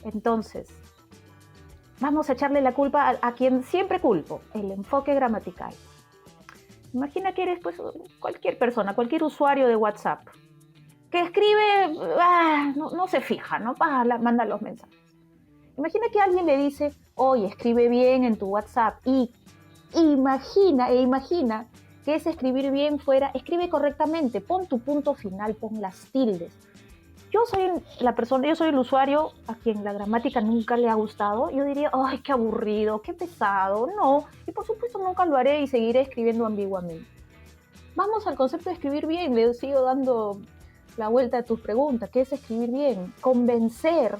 Entonces, vamos a echarle la culpa a quien siempre culpo, el enfoque gramatical. Imagina que eres pues, cualquier persona, cualquier usuario de WhatsApp, que escribe, no se fija, ¿no? Manda los mensajes. Imagina que alguien le dice, oye, escribe bien en tu WhatsApp, y imagina que ese escribir bien fuera, escribe correctamente, pon tu punto final, pon las tildes. Yo soy el usuario a quien la gramática nunca le ha gustado. Yo diría, ay, qué aburrido, qué pesado. No, y por supuesto nunca lo haré y seguiré escribiendo ambiguamente. Vamos al concepto de escribir bien. Le sigo dando la vuelta a tus preguntas. ¿Qué es escribir bien? Convencer,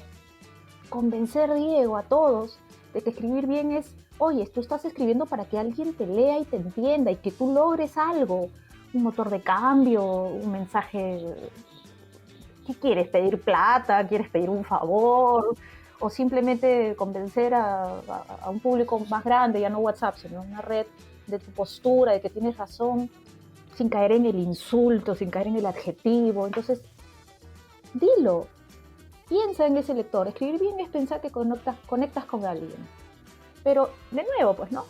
Diego, a todos de que escribir bien es, oye, tú estás escribiendo para que alguien te lea y te entienda y que tú logres algo. Un motor de cambio, un mensaje. ¿Qué quieres? ¿Pedir plata? ¿Quieres pedir un favor? O simplemente convencer a un público más grande, ya no WhatsApp, sino una red, de tu postura, de que tienes razón, sin caer en el insulto, sin caer en el adjetivo. Entonces, dilo, piensa en ese lector. Escribir bien es pensar que conectas con alguien. Pero, de nuevo, pues, ¿no?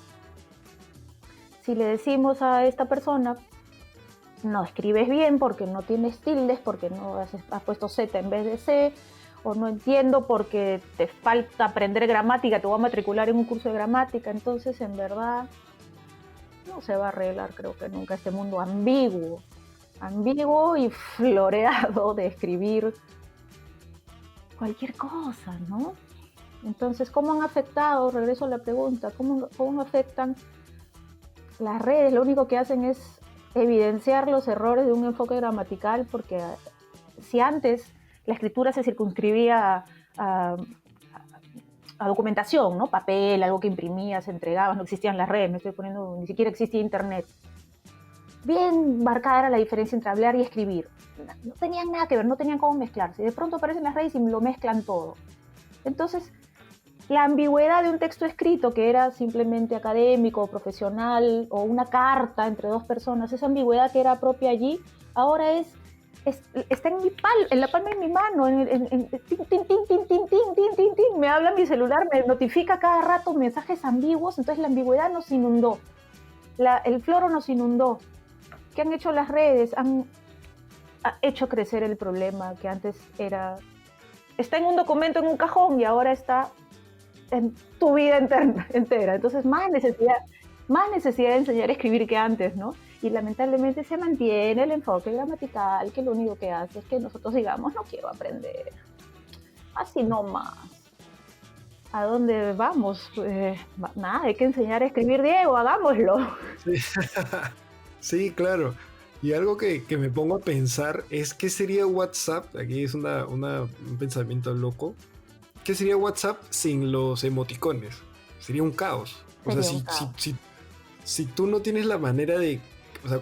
Si le decimos a esta persona, no escribes bien porque no tienes tildes, porque no has puesto Z en vez de C, o no entiendo porque te falta aprender gramática, te voy a matricular en un curso de gramática. Entonces, en verdad, no se va a arreglar, creo que nunca, este mundo ambiguo y floreado de escribir cualquier cosa, ¿no? Entonces, ¿cómo han afectado? Regreso a la pregunta, ¿cómo afectan las redes? Lo único que hacen es evidenciar los errores de un enfoque gramatical, porque si antes la escritura se circunscribía a documentación, ¿no? Papel, algo que imprimías, entregabas, no existían las redes, ni siquiera existía internet. Bien marcada era la diferencia entre hablar y escribir. No tenían nada que ver, no tenían cómo mezclarse. De pronto aparecen las redes y lo mezclan todo. Entonces, la ambigüedad de un texto escrito que era simplemente académico, profesional, o una carta entre dos personas, esa ambigüedad que era propia allí, ahora es está en la palma de mi mano, tin, tin, tin, tin, tin, tin, tin, tin, tin, me habla mi celular, me notifica cada rato mensajes ambiguos, entonces la ambigüedad nos inundó, el floro nos inundó. ¿Qué han hecho las redes? Han hecho crecer el problema que antes está en un documento en un cajón y ahora está en tu vida entera. Entonces más necesidad de enseñar a escribir que antes, ¿no? Y lamentablemente se mantiene el enfoque gramatical, que lo único que hace es que nosotros digamos, no quiero aprender. Así no más. ¿A dónde vamos? Nada, hay que enseñar a escribir, Diego, hagámoslo. Sí, sí, claro. Y algo que me pongo a pensar es qué sería WhatsApp, aquí es un pensamiento loco, ¿qué sería WhatsApp sin los emoticones? Sería un caos. O sea, Sería un caos. si tú no tienes la manera de... O sea,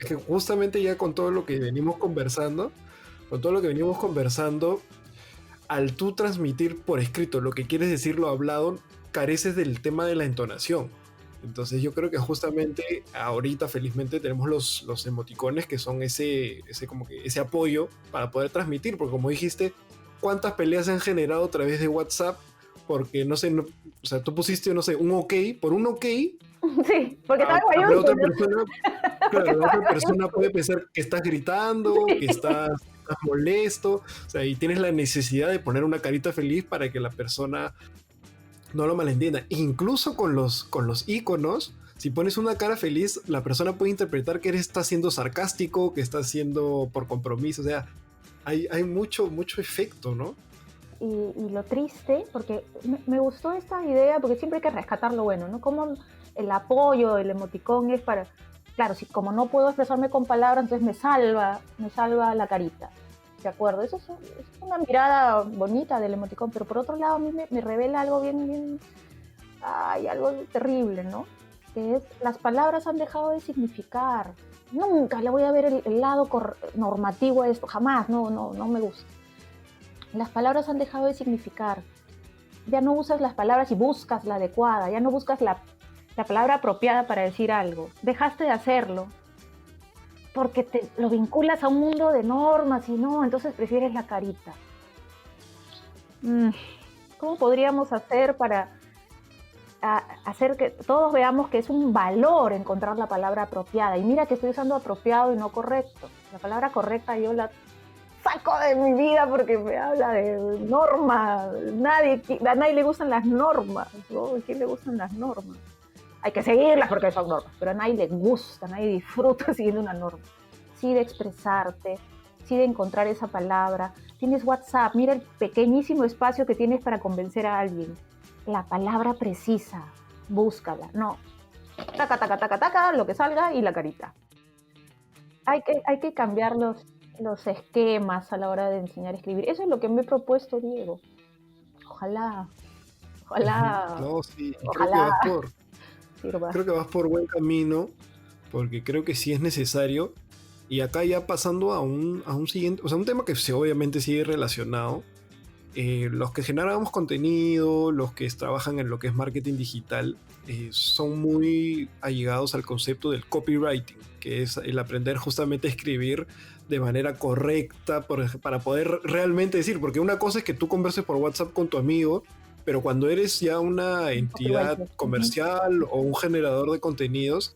es que justamente ya con todo lo que venimos conversando, al tú transmitir por escrito lo que quieres decir lo hablado, careces del tema de la entonación. Entonces yo creo que justamente ahorita felizmente tenemos los emoticones que son como que ese apoyo para poder transmitir, porque como dijiste, ¿cuántas peleas se han generado a través de WhatsApp? Porque no sé, o sea, tú pusiste, no sé, un ok, por un ok, Sí, porque estaba habrá guayunto, otra ¿no? persona, Porque claro, la estaba otra persona guayunto. puede pensar que estás gritando, que Sí. estás molesto, o sea, y tienes la necesidad de poner una carita feliz para que la persona no lo malentienda. Incluso con los iconos, si pones una cara feliz, la persona puede interpretar que está siendo sarcástico, que está siendo por compromiso, o sea, hay mucho efecto, ¿no? Y lo triste, porque me gustó esta idea, porque siempre hay que rescatar lo bueno, ¿no? Como el apoyo, el emoticón es para, claro, si como no puedo expresarme con palabras, entonces me salva la carita, ¿de acuerdo? Eso es una mirada bonita del emoticón, pero por otro lado a mí me revela algo bien, algo terrible, ¿no? Que es, las palabras han dejado de significar. Nunca le voy a ver el lado normativo a esto, jamás, no me gusta. Las palabras han dejado de significar. Ya no usas las palabras y buscas la adecuada, ya no buscas la palabra apropiada para decir algo. Dejaste de hacerlo porque te lo vinculas a un mundo de normas y no, entonces prefieres la carita. ¿Cómo podríamos hacer para hacer que todos veamos que es un valor encontrar la palabra apropiada? Y mira que estoy usando apropiado y no correcto. La palabra correcta yo la saco de mi vida porque me habla de normas. A nadie le gustan las normas, ¿no? ¿A quién le gustan las normas? Hay que seguirlas porque son normas, pero a nadie le gusta, nadie disfruta siguiendo una norma. Sí de expresarte, sí de encontrar esa palabra. Tienes WhatsApp, mira el pequeñísimo espacio que tienes para convencer a alguien. La palabra precisa, búscala. No, taca, taca, taca, taca, lo que salga y la carita. Hay que cambiar los esquemas a la hora de enseñar a escribir. Eso es lo que me he propuesto, Diego. Ojalá, ojalá, No, sí, ojalá sirva. creo que vas por buen camino, porque creo que sí es necesario. Y acá ya pasando a un siguiente, o sea, un tema que obviamente sigue relacionado. Los que generamos contenido, los que trabajan en lo que es marketing digital, son muy allegados al concepto del copywriting, que es el aprender justamente a escribir de manera correcta para poder realmente decir, porque una cosa es que tú converses por WhatsApp con tu amigo, pero cuando eres ya una entidad Copywriter. comercial o un generador de contenidos,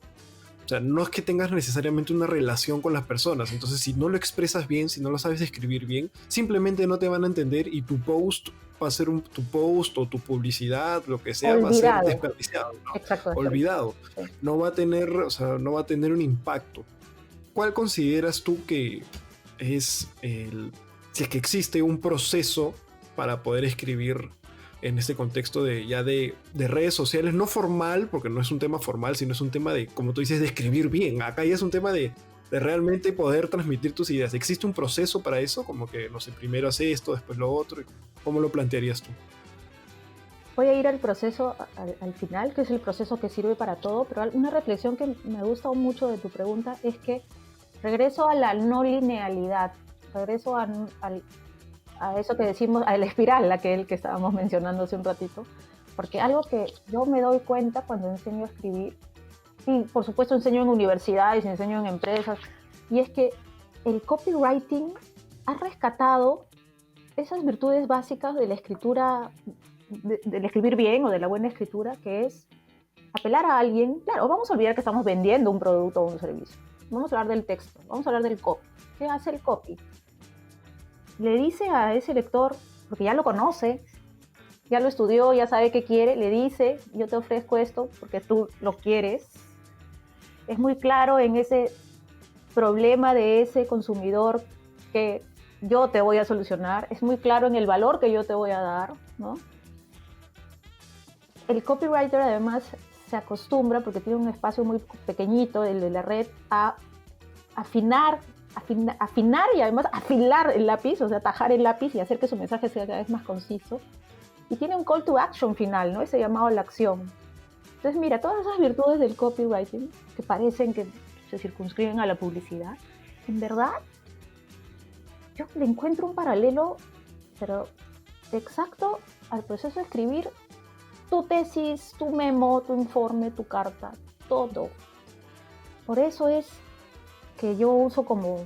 o sea, no es que tengas necesariamente una relación con las personas. Entonces, si no lo expresas bien, si no lo sabes escribir bien, simplemente no te van a entender y tu post va a ser tu post o tu publicidad, lo que sea, va a ser Olvidado. desperdiciado, ¿no? Exacto, desperdiciado. Olvidado. Sí. No va a tener, o sea, no va a tener un impacto. ¿Cuál consideras tú que es si es que existe un proceso para poder escribir en este contexto de redes sociales, no formal, porque no es un tema formal, sino es un tema de, como tú dices, de escribir bien? Acá ya es un tema de realmente poder transmitir tus ideas. ¿Existe un proceso para eso? Como que, no sé, primero haces esto, después lo otro. ¿Cómo lo plantearías tú? Voy a ir al proceso, al final, que es el proceso que sirve para todo, pero una reflexión que me gusta mucho de tu pregunta es que regreso a la no linealidad, regreso a eso que decimos, a la espiral, aquel que estábamos mencionando hace un ratito, porque algo que yo me doy cuenta cuando enseño a escribir, y por supuesto enseño en universidades, enseño en empresas, y es que el copywriting ha rescatado esas virtudes básicas de la escritura, del escribir bien o de la buena escritura, que es apelar a alguien. Claro, vamos a olvidar que estamos vendiendo un producto o un servicio. Vamos a hablar del texto, vamos a hablar del copy. ¿Qué hace el copy? Le dice a ese lector, porque ya lo conoce, ya lo estudió, ya sabe qué quiere, le dice, yo te ofrezco esto porque tú lo quieres. Es muy claro en ese problema de ese consumidor que yo te voy a solucionar, es muy claro en el valor que yo te voy a dar, ¿no? El copywriter además se acostumbra, porque tiene un espacio muy pequeñito, el de la red, a afinar y además afilar el lápiz, o sea, tajar el lápiz y hacer que su mensaje sea cada vez más conciso. Y tiene un call to action final, ¿no? Ese llamado a la acción. Entonces, mira, todas esas virtudes del copywriting que parecen que se circunscriben a la publicidad, en verdad, yo le encuentro un paralelo, pero exacto al proceso de escribir tu tesis, tu memo, tu informe, tu carta, todo. Por eso es que yo uso como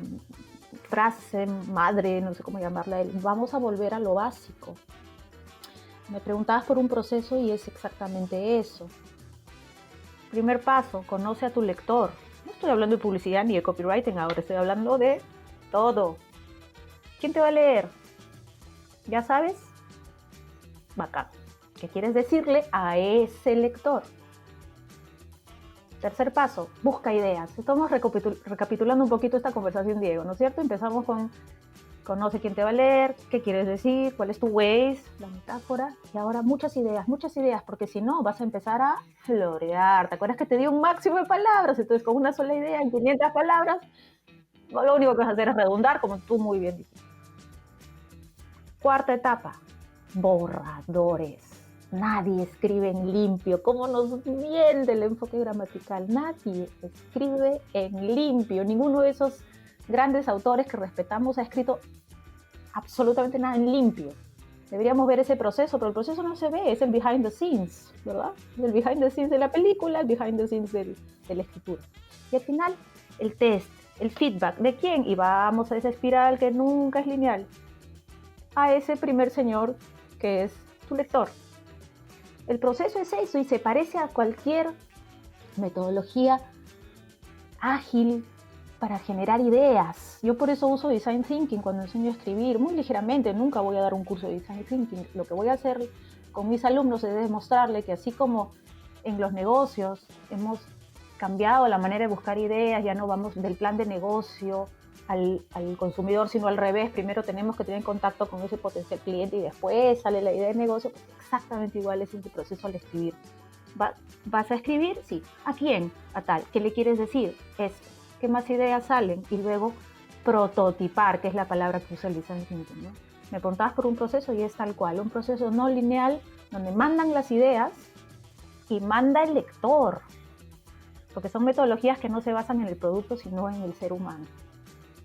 frase madre, no sé cómo llamarla, vamos a volver a lo básico. Me preguntabas por un proceso y es exactamente eso. Primer paso, conoce a tu lector. No estoy hablando de publicidad ni de copywriting ahora, estoy hablando de todo. ¿Quién te va a leer? ¿Ya sabes? Bacán. ¿Qué quieres decirle a ese lector? Tercer paso, busca ideas. Estamos recapitulando un poquito esta conversación, Diego, ¿no es cierto? Empezamos con conoce quién te va a leer, qué quieres decir, cuál es tu Waze, la metáfora, y ahora muchas ideas, porque si no vas a empezar a florear. ¿Te acuerdas que te di un máximo de palabras? Entonces con una sola idea en 500 palabras, lo único que vas a hacer es redundar, como tú muy bien dijiste. Cuarta etapa, borradores. Nadie escribe en limpio. ¿Cómo nos miente el enfoque gramatical? Nadie escribe en limpio. Ninguno de esos grandes autores que respetamos ha escrito absolutamente nada en limpio. Deberíamos ver ese proceso, pero el proceso no se ve, es el behind the scenes, ¿verdad? El behind the scenes de la película, el behind the scenes de la escritura. Y al final, el test, el feedback. ¿De quién? Y vamos a esa espiral que nunca es lineal. A ese primer señor que es tu lector. El proceso es eso y se parece a cualquier metodología ágil para generar ideas. Yo por eso uso Design Thinking cuando enseño a escribir, muy ligeramente. Nunca voy a dar un curso de Design Thinking. Lo que voy a hacer con mis alumnos es demostrarle que así como en los negocios hemos cambiado la manera de buscar ideas, ya no vamos del plan de negocio al consumidor, sino al revés. Primero tenemos que tener contacto con ese potencial cliente y después sale la idea de negocio. Pues exactamente igual es el proceso al escribir. ¿Vas a escribir? Sí. ¿A quién? A tal. ¿Qué le quieres decir? Esto. ¿Qué más ideas salen? Y luego prototipar, que es la palabra que usa el Design Thinking, ¿no? Me preguntabas por un proceso y es tal cual, un proceso no lineal donde mandan las ideas y manda el lector, porque son metodologías que no se basan en el producto, sino en el ser humano.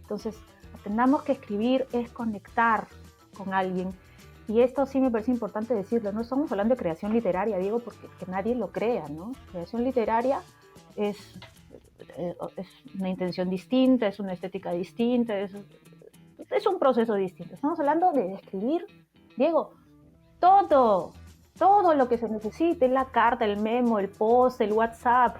Entonces, aprendamos que escribir es conectar con alguien. Y esto sí me parece importante decirlo, no estamos hablando de creación literaria, digo, porque que nadie lo crea, ¿no? Creación literaria es una intención distinta, es una estética distinta, es un proceso distinto. Estamos hablando de escribir, Diego, todo lo que se necesite, la carta, el memo, el post, el WhatsApp.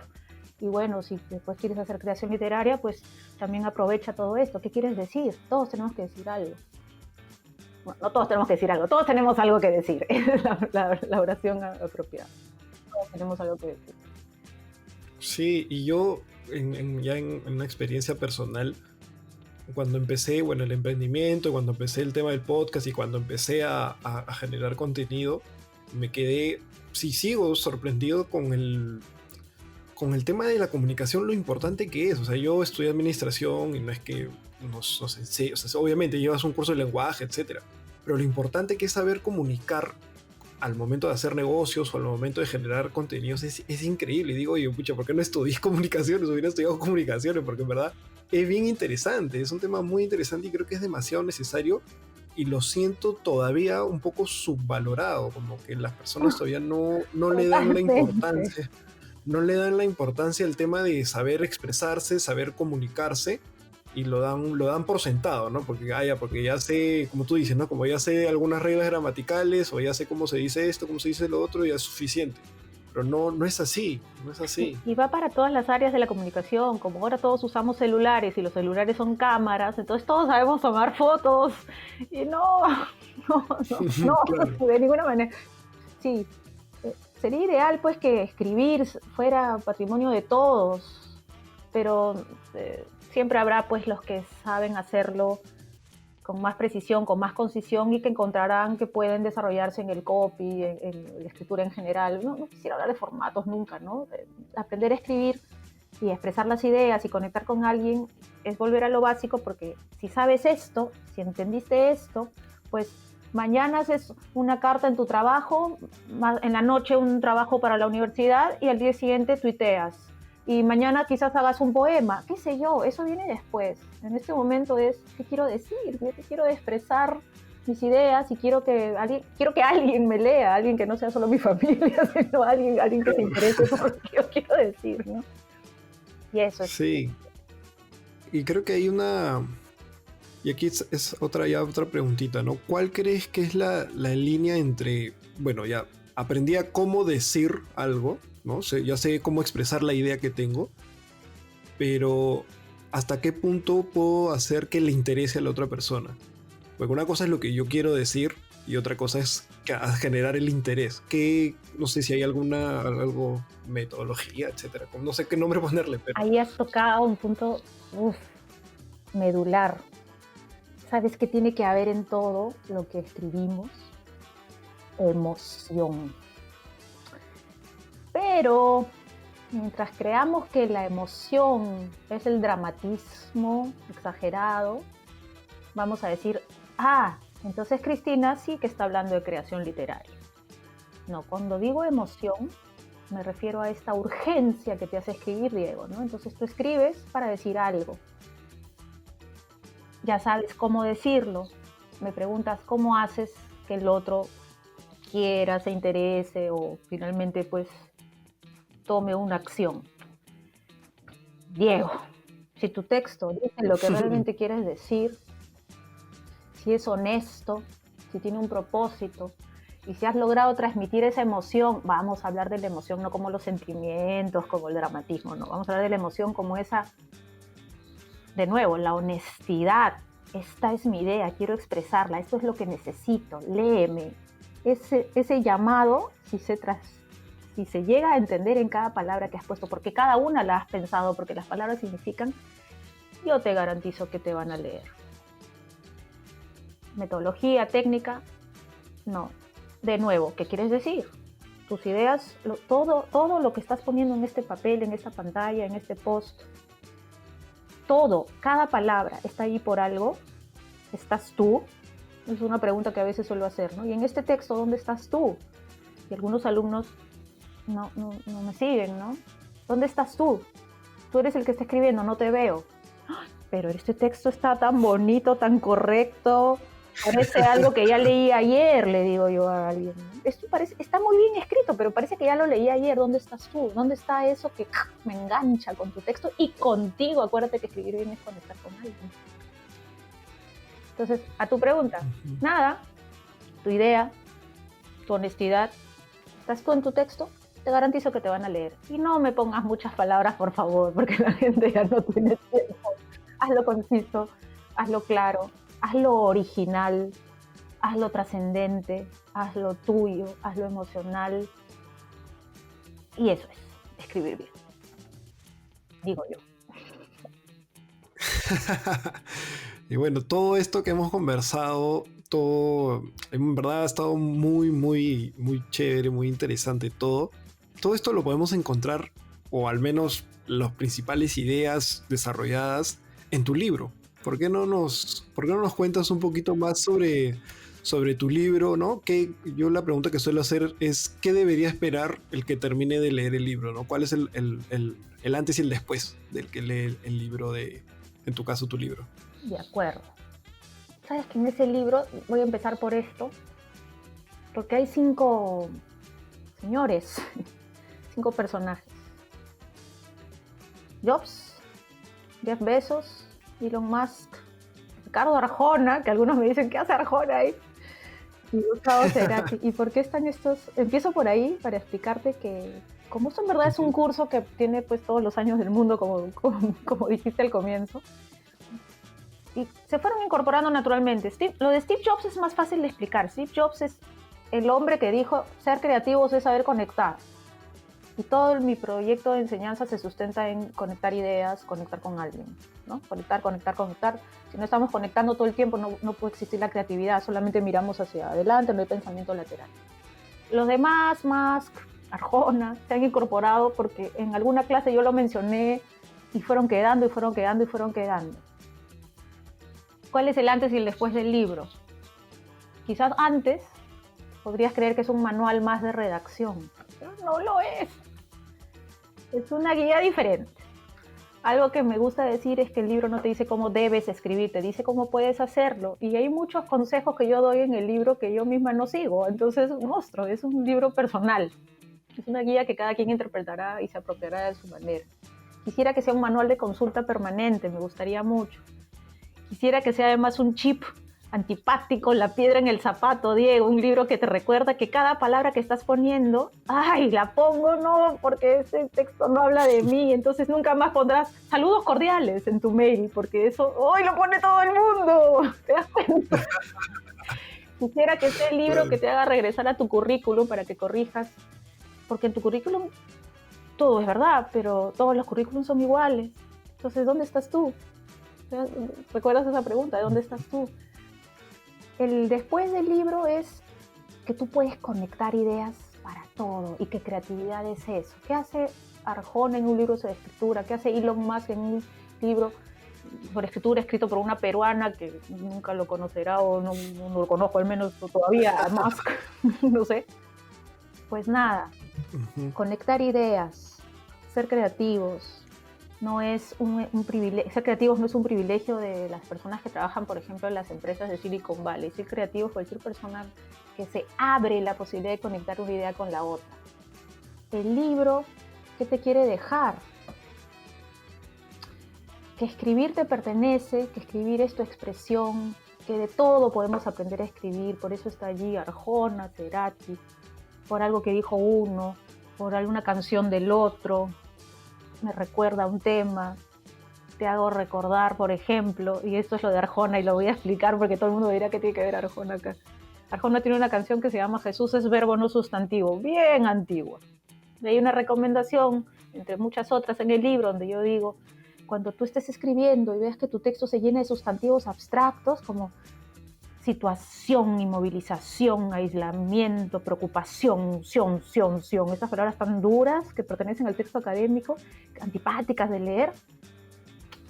Y bueno, si después quieres hacer creación literaria, pues también aprovecha todo esto. ¿Qué quieres decir? Todos tenemos que decir algo. Bueno, no todos tenemos que decir algo, todos tenemos algo que decir. Es la oración apropiada. Todos tenemos algo que decir. Sí, y yo ya en una experiencia personal, cuando empecé, bueno, el emprendimiento, cuando empecé el tema del podcast y cuando empecé a generar contenido, me quedé, sí, sigo sorprendido con el tema de la comunicación, lo importante que es. O sea, yo estudié administración y no es que nos enseñe, o sea, obviamente llevas un curso de lenguaje, etcétera, pero lo importante que es saber comunicar al momento de hacer negocios o al momento de generar contenidos es increíble. Y digo, oye, pucha, ¿por qué no estudié comunicaciones? Hubiera estudiado comunicaciones, porque en verdad es bien interesante, es un tema muy interesante y creo que es demasiado necesario y lo siento todavía un poco subvalorado, como que las personas todavía no le dan la importancia. No le dan la importancia al tema de saber expresarse, saber comunicarse y lo dan por sentado, ¿no? Porque ya sé, como tú dices, ¿no? Como ya sé algunas reglas gramaticales o ya sé cómo se dice esto, cómo se dice lo otro, ya es suficiente. Pero no es así, no es así. Y va para todas las áreas de la comunicación, como ahora todos usamos celulares y los celulares son cámaras, entonces todos sabemos tomar fotos y Claro. de ninguna manera. Sí, sería ideal pues que escribir fuera patrimonio de todos, pero siempre habrá pues los que saben hacerlo con más precisión, con más concisión y que encontrarán que pueden desarrollarse en el copy, en la escritura en general. No quisiera hablar de formatos nunca, ¿no? Aprender a escribir y expresar las ideas y conectar con alguien es volver a lo básico, porque si sabes esto, si entendiste esto, pues mañana haces una carta en tu trabajo, en la noche un trabajo para la universidad y al día siguiente tuiteas. Y mañana quizás hagas un poema, qué sé yo, eso viene después. En este momento es, ¿qué quiero decir? Yo quiero expresar mis ideas y quiero que alguien me lea, alguien que no sea solo mi familia, sino alguien que se interese por lo que yo quiero decir, ¿no? Y eso es. Sí, y creo que hay una... Y aquí es otra preguntita, ¿no? ¿Cuál crees que es la línea entre, bueno, ya aprendí a cómo decir algo, ¿no? Ya sé cómo expresar la idea que tengo, pero ¿hasta qué punto puedo hacer que le interese a la otra persona? Porque una cosa es lo que yo quiero decir y otra cosa es generar el interés. No sé si hay algo, metodología, etcétera. No sé qué nombre ponerle, pero... Ahí has tocado un punto medular. ¿Sabes qué tiene que haber en todo lo que escribimos? Emoción. Pero mientras creamos que la emoción es el dramatismo exagerado, vamos a decir, entonces Cristina sí que está hablando de creación literaria. No, cuando digo emoción, me refiero a esta urgencia que te hace escribir, Diego, ¿no? Entonces tú escribes para decir algo. Ya sabes cómo decirlo. Me preguntas cómo haces que el otro quiera, se interese o finalmente pues tome una acción. Diego, si tu texto dice lo que realmente quieres decir, si es honesto, si tiene un propósito y si has logrado transmitir esa emoción, vamos a hablar de la emoción no como los sentimientos, como el dramatismo, no, vamos a hablar de la emoción como esa, de nuevo, la honestidad. Esta es mi idea, quiero expresarla, esto es lo que necesito, léeme. Ese llamado, si se llega a entender en cada palabra que has puesto, porque cada una la has pensado, porque las palabras significan, yo te garantizo que te van a leer. Metodología, técnica, no. De nuevo, ¿qué quieres decir? Tus ideas, todo lo que estás poniendo en este papel, en esta pantalla, en este post, todo, cada palabra está ahí por algo. ¿Estás tú? Es una pregunta que a veces suelo hacer, ¿no? Y en este texto, ¿dónde estás tú? Y algunos alumnos no me siguen, ¿no? ¿Dónde estás tú? Tú eres el que está escribiendo, no te veo. Pero este texto está tan bonito, tan correcto, parece algo que ya leí ayer, le digo yo a alguien. Esto está muy bien escrito, pero parece que ya lo leí ayer. ¿Dónde estás tú? ¿Dónde está eso que me engancha con tu texto y contigo? Acuérdate que escribir bien es conectar con alguien. Entonces, a tu pregunta, nada, tu idea, tu honestidad, ¿estás tú en tu texto? Te garantizo que te van a leer. Y no me pongas muchas palabras, por favor, porque la gente ya no tiene tiempo. Hazlo conciso, hazlo claro, hazlo original, hazlo trascendente, hazlo tuyo, hazlo emocional. Y eso es escribir bien, digo yo. Y bueno, todo esto que hemos conversado, todo, en verdad ha estado muy, muy, muy chévere, muy interesante todo. Todo esto lo podemos encontrar, o al menos las principales ideas desarrolladas en tu libro. ¿Por qué no nos cuentas un poquito más sobre tu libro, ¿no? Yo la pregunta que suelo hacer es, ¿qué debería esperar el que termine de leer el libro, ¿no? ¿Cuál es el antes y el después del que lee el libro en tu caso, tu libro? De acuerdo. Sabes que en ese libro, voy a empezar por esto, porque hay 5 señores, 5 personajes. Jobs, Jeff Bezos, Elon Musk, Ricardo Arjona, que algunos me dicen, ¿qué hace Arjona ahí? Y Gustavo Cerati. ¿Y por qué están estos? Empiezo por ahí para explicarte que, como esto en verdad es un curso que tiene pues todos los años del mundo, como dijiste al comienzo, y se fueron incorporando naturalmente. Lo de Steve Jobs es más fácil de explicar. Steve Jobs es el hombre que dijo, ser creativos es saber conectar. Y todo mi proyecto de enseñanza se sustenta en conectar ideas, conectar con alguien, ¿no? Conectar, conectar, conectar. Si no estamos conectando todo el tiempo, no puede existir la creatividad, solamente miramos hacia adelante, no hay pensamiento lateral. Los demás, Musk, Arjona, se han incorporado porque en alguna clase yo lo mencioné y fueron quedando, y fueron quedando, y fueron quedando. ¿Cuál es el antes y el después del libro? Quizás antes podrías creer que es un manual más de redacción, pero no lo es. Es una guía diferente. Algo que me gusta decir es que el libro no te dice cómo debes escribir, te dice cómo puedes hacerlo. Y hay muchos consejos que yo doy en el libro que yo misma no sigo. Entonces, monstruo, es un libro personal. Es una guía que cada quien interpretará y se apropiará de su manera. Quisiera que sea un manual de consulta permanente, me gustaría mucho. Quisiera que sea además un chip antipático, la piedra en el zapato, Diego, un libro que te recuerda que cada palabra que estás poniendo, ¡ay, la pongo! No, porque este texto no habla de mí, entonces nunca más pondrás saludos cordiales en tu mail, porque eso, ¡hoy lo pone todo el mundo! ¿Te das cuenta? Quisiera que sea el libro que te haga regresar a tu currículum para que corrijas, porque en tu currículum todo es verdad, pero todos los currículums son iguales. Entonces, ¿dónde estás tú? ¿Recuerdas esa pregunta? ¿De dónde estás tú? El después del libro es que tú puedes conectar ideas para todo y que creatividad es eso. ¿Qué hace Arjona en un libro sobre escritura? ¿Qué hace Elon Musk en un libro sobre escritura escrito por una peruana que nunca lo conocerá o no lo conozco, al menos todavía a Musk? No sé. Pues nada, conectar ideas, ser creativos. No es un privilegio, ser creativos no es un privilegio de las personas que trabajan, por ejemplo, en las empresas de Silicon Valley. Ser creativo es cualquier persona que se abre la posibilidad de conectar una idea con la otra. El libro, ¿qué te quiere dejar? Que escribir te pertenece, que escribir es tu expresión, que de todo podemos aprender a escribir, por eso está allí Arjona, Cerati, por algo que dijo uno, por alguna canción del otro, me recuerda un tema, te hago recordar, por ejemplo, y esto es lo de Arjona y lo voy a explicar porque todo el mundo dirá que tiene que ver Arjona acá. Arjona tiene una canción que se llama Jesús es verbo no sustantivo, bien antigua. Y hay una recomendación, entre muchas otras en el libro, donde yo digo, cuando tú estés escribiendo y veas que tu texto se llena de sustantivos abstractos como situación, inmovilización, aislamiento, preocupación, sion, esas palabras tan duras que pertenecen al texto académico, antipáticas de leer,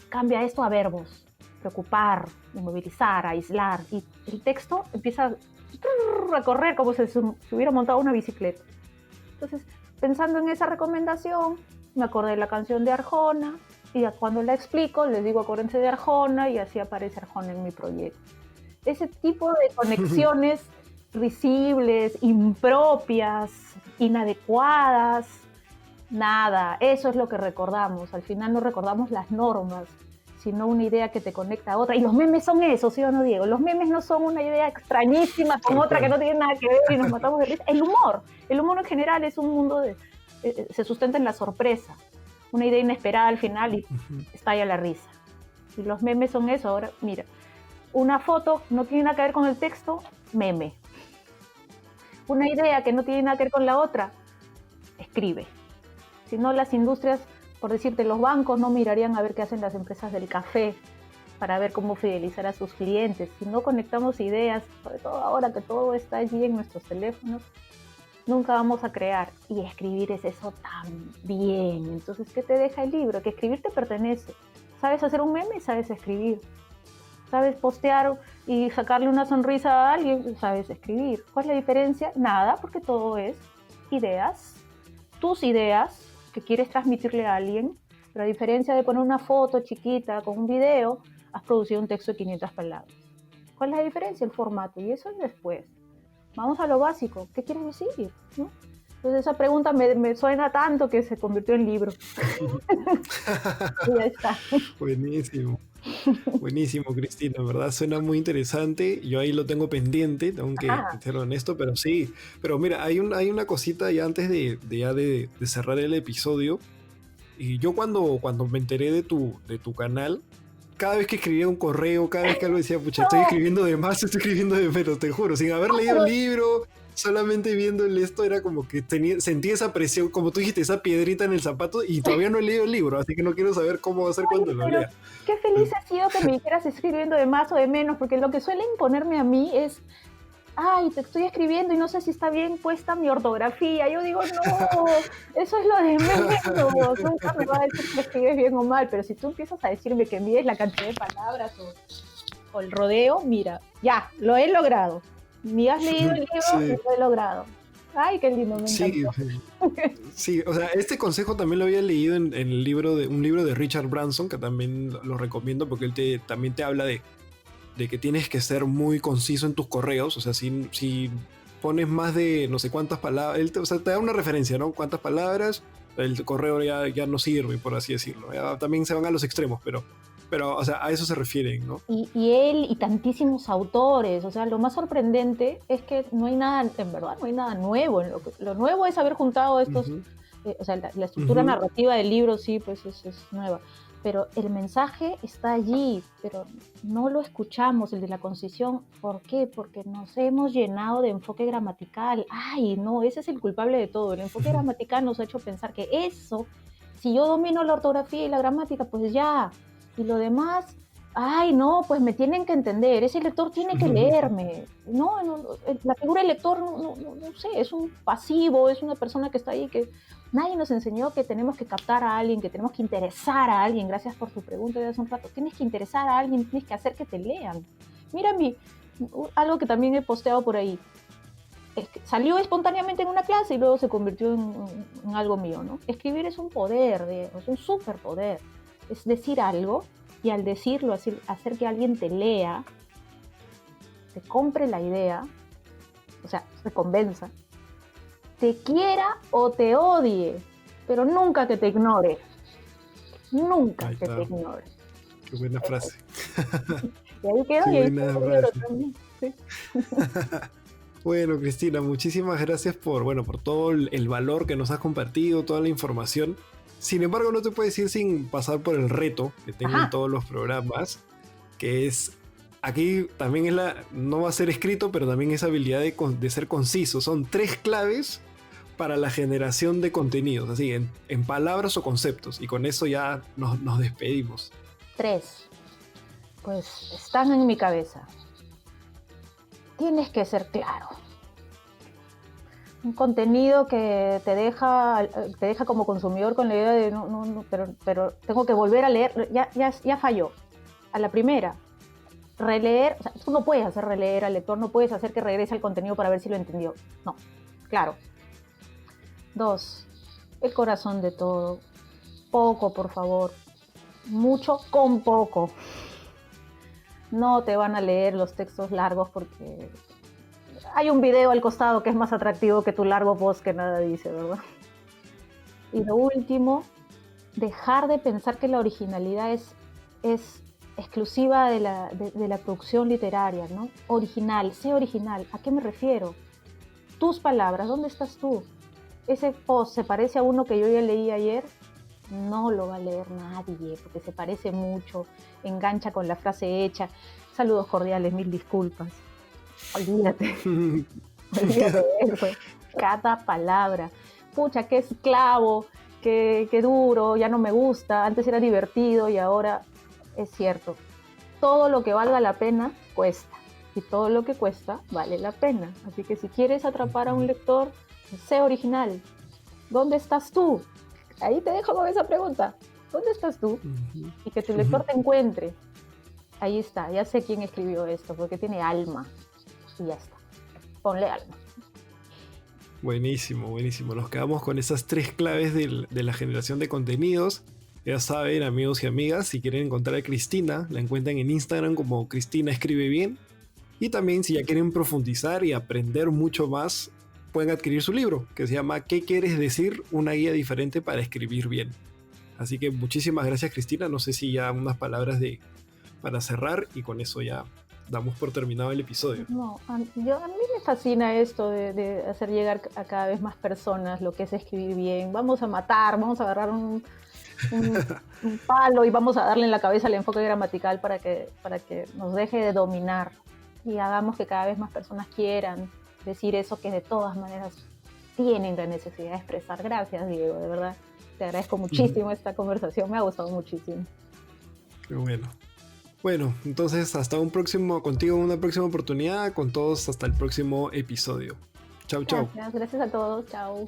cambia esto a verbos, preocupar, inmovilizar, aislar, y el texto empieza a correr como si se hubiera montado una bicicleta. Entonces, pensando en esa recomendación, me acordé de la canción de Arjona, y cuando la explico, les digo acuérdense de Arjona, y así aparece Arjona en mi proyecto. Ese tipo de conexiones risibles, impropias, inadecuadas, nada, eso es lo que recordamos. Al final no recordamos las normas, sino una idea que te conecta a otra. Y los memes son eso, ¿sí o no, Diego? Los memes no son una idea extrañísima con otra que no tiene nada que ver y nos matamos de risa. El humor en general es un mundo se sustenta en la sorpresa. Una idea inesperada al final y estalla la risa. Y los memes son eso. Ahora, mira, una foto no tiene nada que ver con el texto, meme. Una idea que no tiene nada que ver con la otra, escribe. Si no, las industrias, por decirte, los bancos no mirarían a ver qué hacen las empresas del café para ver cómo fidelizar a sus clientes. Si no conectamos ideas, sobre todo ahora que todo está allí en nuestros teléfonos, nunca vamos a crear. Y escribir es eso también. Entonces, ¿qué te deja el libro? Que escribir te pertenece. ¿Sabes hacer un meme? Sabes escribir. ¿Sabes postear y sacarle una sonrisa a alguien? ¿Sabes escribir? ¿Cuál es la diferencia? Nada, porque todo es ideas. Tus ideas que quieres transmitirle a alguien. Pero a diferencia de poner una foto chiquita con un video, has producido un texto de 500 palabras. ¿Cuál es la diferencia? El formato. Y eso es después. Vamos a lo básico. ¿Qué quieres decir? ¿No? Entonces esa pregunta me suena tanto que se convirtió en libro. Y ya está. Buenísimo. Buenísimo, Cristina, en verdad suena muy interesante. Yo ahí lo tengo pendiente, tengo que Ajá. ser honesto, pero sí. Pero mira, hay una cosita ya antes de cerrar el episodio. Y yo cuando me enteré de tu canal, cada vez que escribía un correo, cada vez que algo decía, pucha, estoy No, escribiendo de más, estoy escribiendo de menos, te juro, sin haber leído el claro, libro, solamente viendo esto era como que sentí esa presión, como tú dijiste, esa piedrita en el zapato y todavía no he leído el libro, así que no quiero saber cómo va a ser cuando oye, lo pero lea. qué feliz he sido que me dijeras escribiendo de más o de menos, porque lo que suelen ponerme a mí es, ay, te estoy escribiendo y no sé si está bien puesta mi ortografía. Yo digo, no, eso es lo de menos. Nunca me va a decir que escribes bien o mal, pero si tú empiezas a decirme que mides la cantidad de palabras o el rodeo, mira, ya, lo he logrado. Ni has leído el libro y Sí, lo he logrado. Ay, qué lindo, me sí, encantó. sí, o sea, este consejo también lo había leído en el libro un libro de Richard Branson, que también lo recomiendo porque también te habla de que tienes que ser muy conciso en tus correos, o sea, si pones más de no sé cuántas palabras, o sea, te da una referencia, ¿no? Cuántas palabras, el correo ya no sirve, por así decirlo. También se van a los extremos, pero, o sea, a eso se refieren, ¿no? Y él y tantísimos autores, o sea, lo más sorprendente es que no hay nada, en verdad, no hay nada nuevo. Lo nuevo es haber juntado estos, Ujú, o sea, la estructura ujú, narrativa del libro sí, pues es nueva, pero el mensaje está allí, pero no lo escuchamos, el de la concisión. ¿Por qué? Porque nos hemos llenado de enfoque gramatical. Ay, no, ese es el culpable de todo. El enfoque gramatical nos ha hecho pensar que eso, si yo domino la ortografía y la gramática, pues ya, y lo demás, ay, no, pues me tienen que entender, ese lector tiene que leerme. No, la figura del lector, no sé, es un pasivo, es una persona que está ahí que nadie nos enseñó que tenemos que captar a alguien, que tenemos que interesar a alguien. Gracias por tu pregunta de hace un rato. Tienes que interesar a alguien, tienes que hacer que te lean. Mira algo que también he posteado por ahí. Es que salió espontáneamente en una clase y luego se convirtió en algo mío, ¿no? Escribir es un poder, es un superpoder. Es decir algo y al decirlo, hacer que alguien te lea, te compre la idea, o sea, se convenza, te quiera o te odie, pero nunca que te ignore, nunca Ahí que te está, ignore. qué buena Eso. frase. Y ahí quedó, Qué y ahí está buena el libro frase. también. Sí. Bueno, Cristina, muchísimas gracias por todo el valor que nos has compartido, toda la información. Sin embargo, no te puedes ir sin pasar por el reto que tengo en Ajá, todos los programas, que es, aquí también es no va a ser escrito, pero también es habilidad de ser conciso. Son 3 claves para la generación de contenidos, así, en palabras o conceptos. Y con eso ya nos despedimos. 3. Pues están en mi cabeza. Tienes que ser claro. Un contenido que te deja como consumidor con la idea de no, pero tengo que volver a leer, ya falló. A la primera, releer, o sea, tú no puedes hacer releer al lector, no puedes hacer que regrese al contenido para ver si lo entendió. No, claro. 2, el corazón de todo. Poco, por favor. Mucho con poco. No te van a leer los textos largos porque hay un video al costado que es más atractivo que tu largo post que nada dice, ¿verdad? Y lo último, dejar de pensar que la originalidad es exclusiva de la producción literaria, ¿no? Original, sé original. ¿A qué me refiero? Tus palabras, ¿dónde estás tú? Ese post se parece a uno que yo ya leí ayer, no lo va a leer nadie, porque se parece mucho, engancha con la frase hecha. Saludos cordiales, mil disculpas. Olvídate, olvídate de eso. Cada palabra. Pucha, qué esclavo, qué duro, ya no me gusta. Antes era divertido y ahora es cierto. Todo lo que valga la pena cuesta. Y todo lo que cuesta vale la pena. Así que si quieres atrapar a un lector, sé original. ¿Dónde estás tú? Ahí te dejo con esa pregunta. ¿Dónde estás tú? Y que tu lector te encuentre. Ahí está, ya sé quién escribió esto, porque tiene alma. Y ya está. Ponle alma. Buenísimo, buenísimo. Nos quedamos con esas 3 claves de la generación de contenidos. Ya saben, amigos y amigas, si quieren encontrar a Cristina, la encuentran en Instagram como Cristina Escribe Bien. Y también si ya quieren profundizar y aprender mucho más, pueden adquirir su libro, que se llama ¿Qué quieres decir? Una guía diferente para escribir bien. Así que muchísimas gracias, Cristina. No sé si ya unas palabras para cerrar y con eso ya damos por terminado el episodio. No, a mí me fascina esto de hacer llegar a cada vez más personas lo que es escribir bien. Vamos a matar, vamos a agarrar un palo y vamos a darle en la cabeza el enfoque gramatical para que nos deje de dominar y hagamos que cada vez más personas quieran decir eso que de todas maneras tienen la necesidad de expresar. Gracias, Diego, de verdad. Te agradezco muchísimo esta conversación, me ha gustado muchísimo. Qué bueno. Bueno, entonces hasta contigo una próxima oportunidad, con todos hasta el próximo episodio. Chau, chau. Gracias a todos, chau.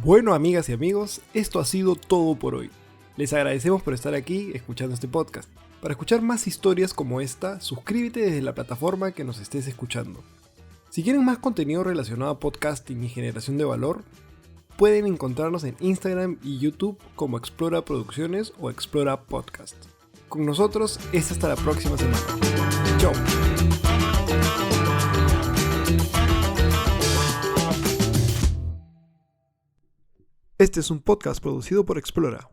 Bueno, amigas y amigos, esto ha sido todo por hoy. Les agradecemos por estar aquí escuchando este podcast. Para escuchar más historias como esta, suscríbete desde la plataforma que nos estés escuchando. Si quieren más contenido relacionado a podcasting y generación de valor, pueden encontrarnos en Instagram y YouTube como Explora Producciones o Explora Podcast. Con nosotros es hasta la próxima semana. Chao. Este es un podcast producido por Explora.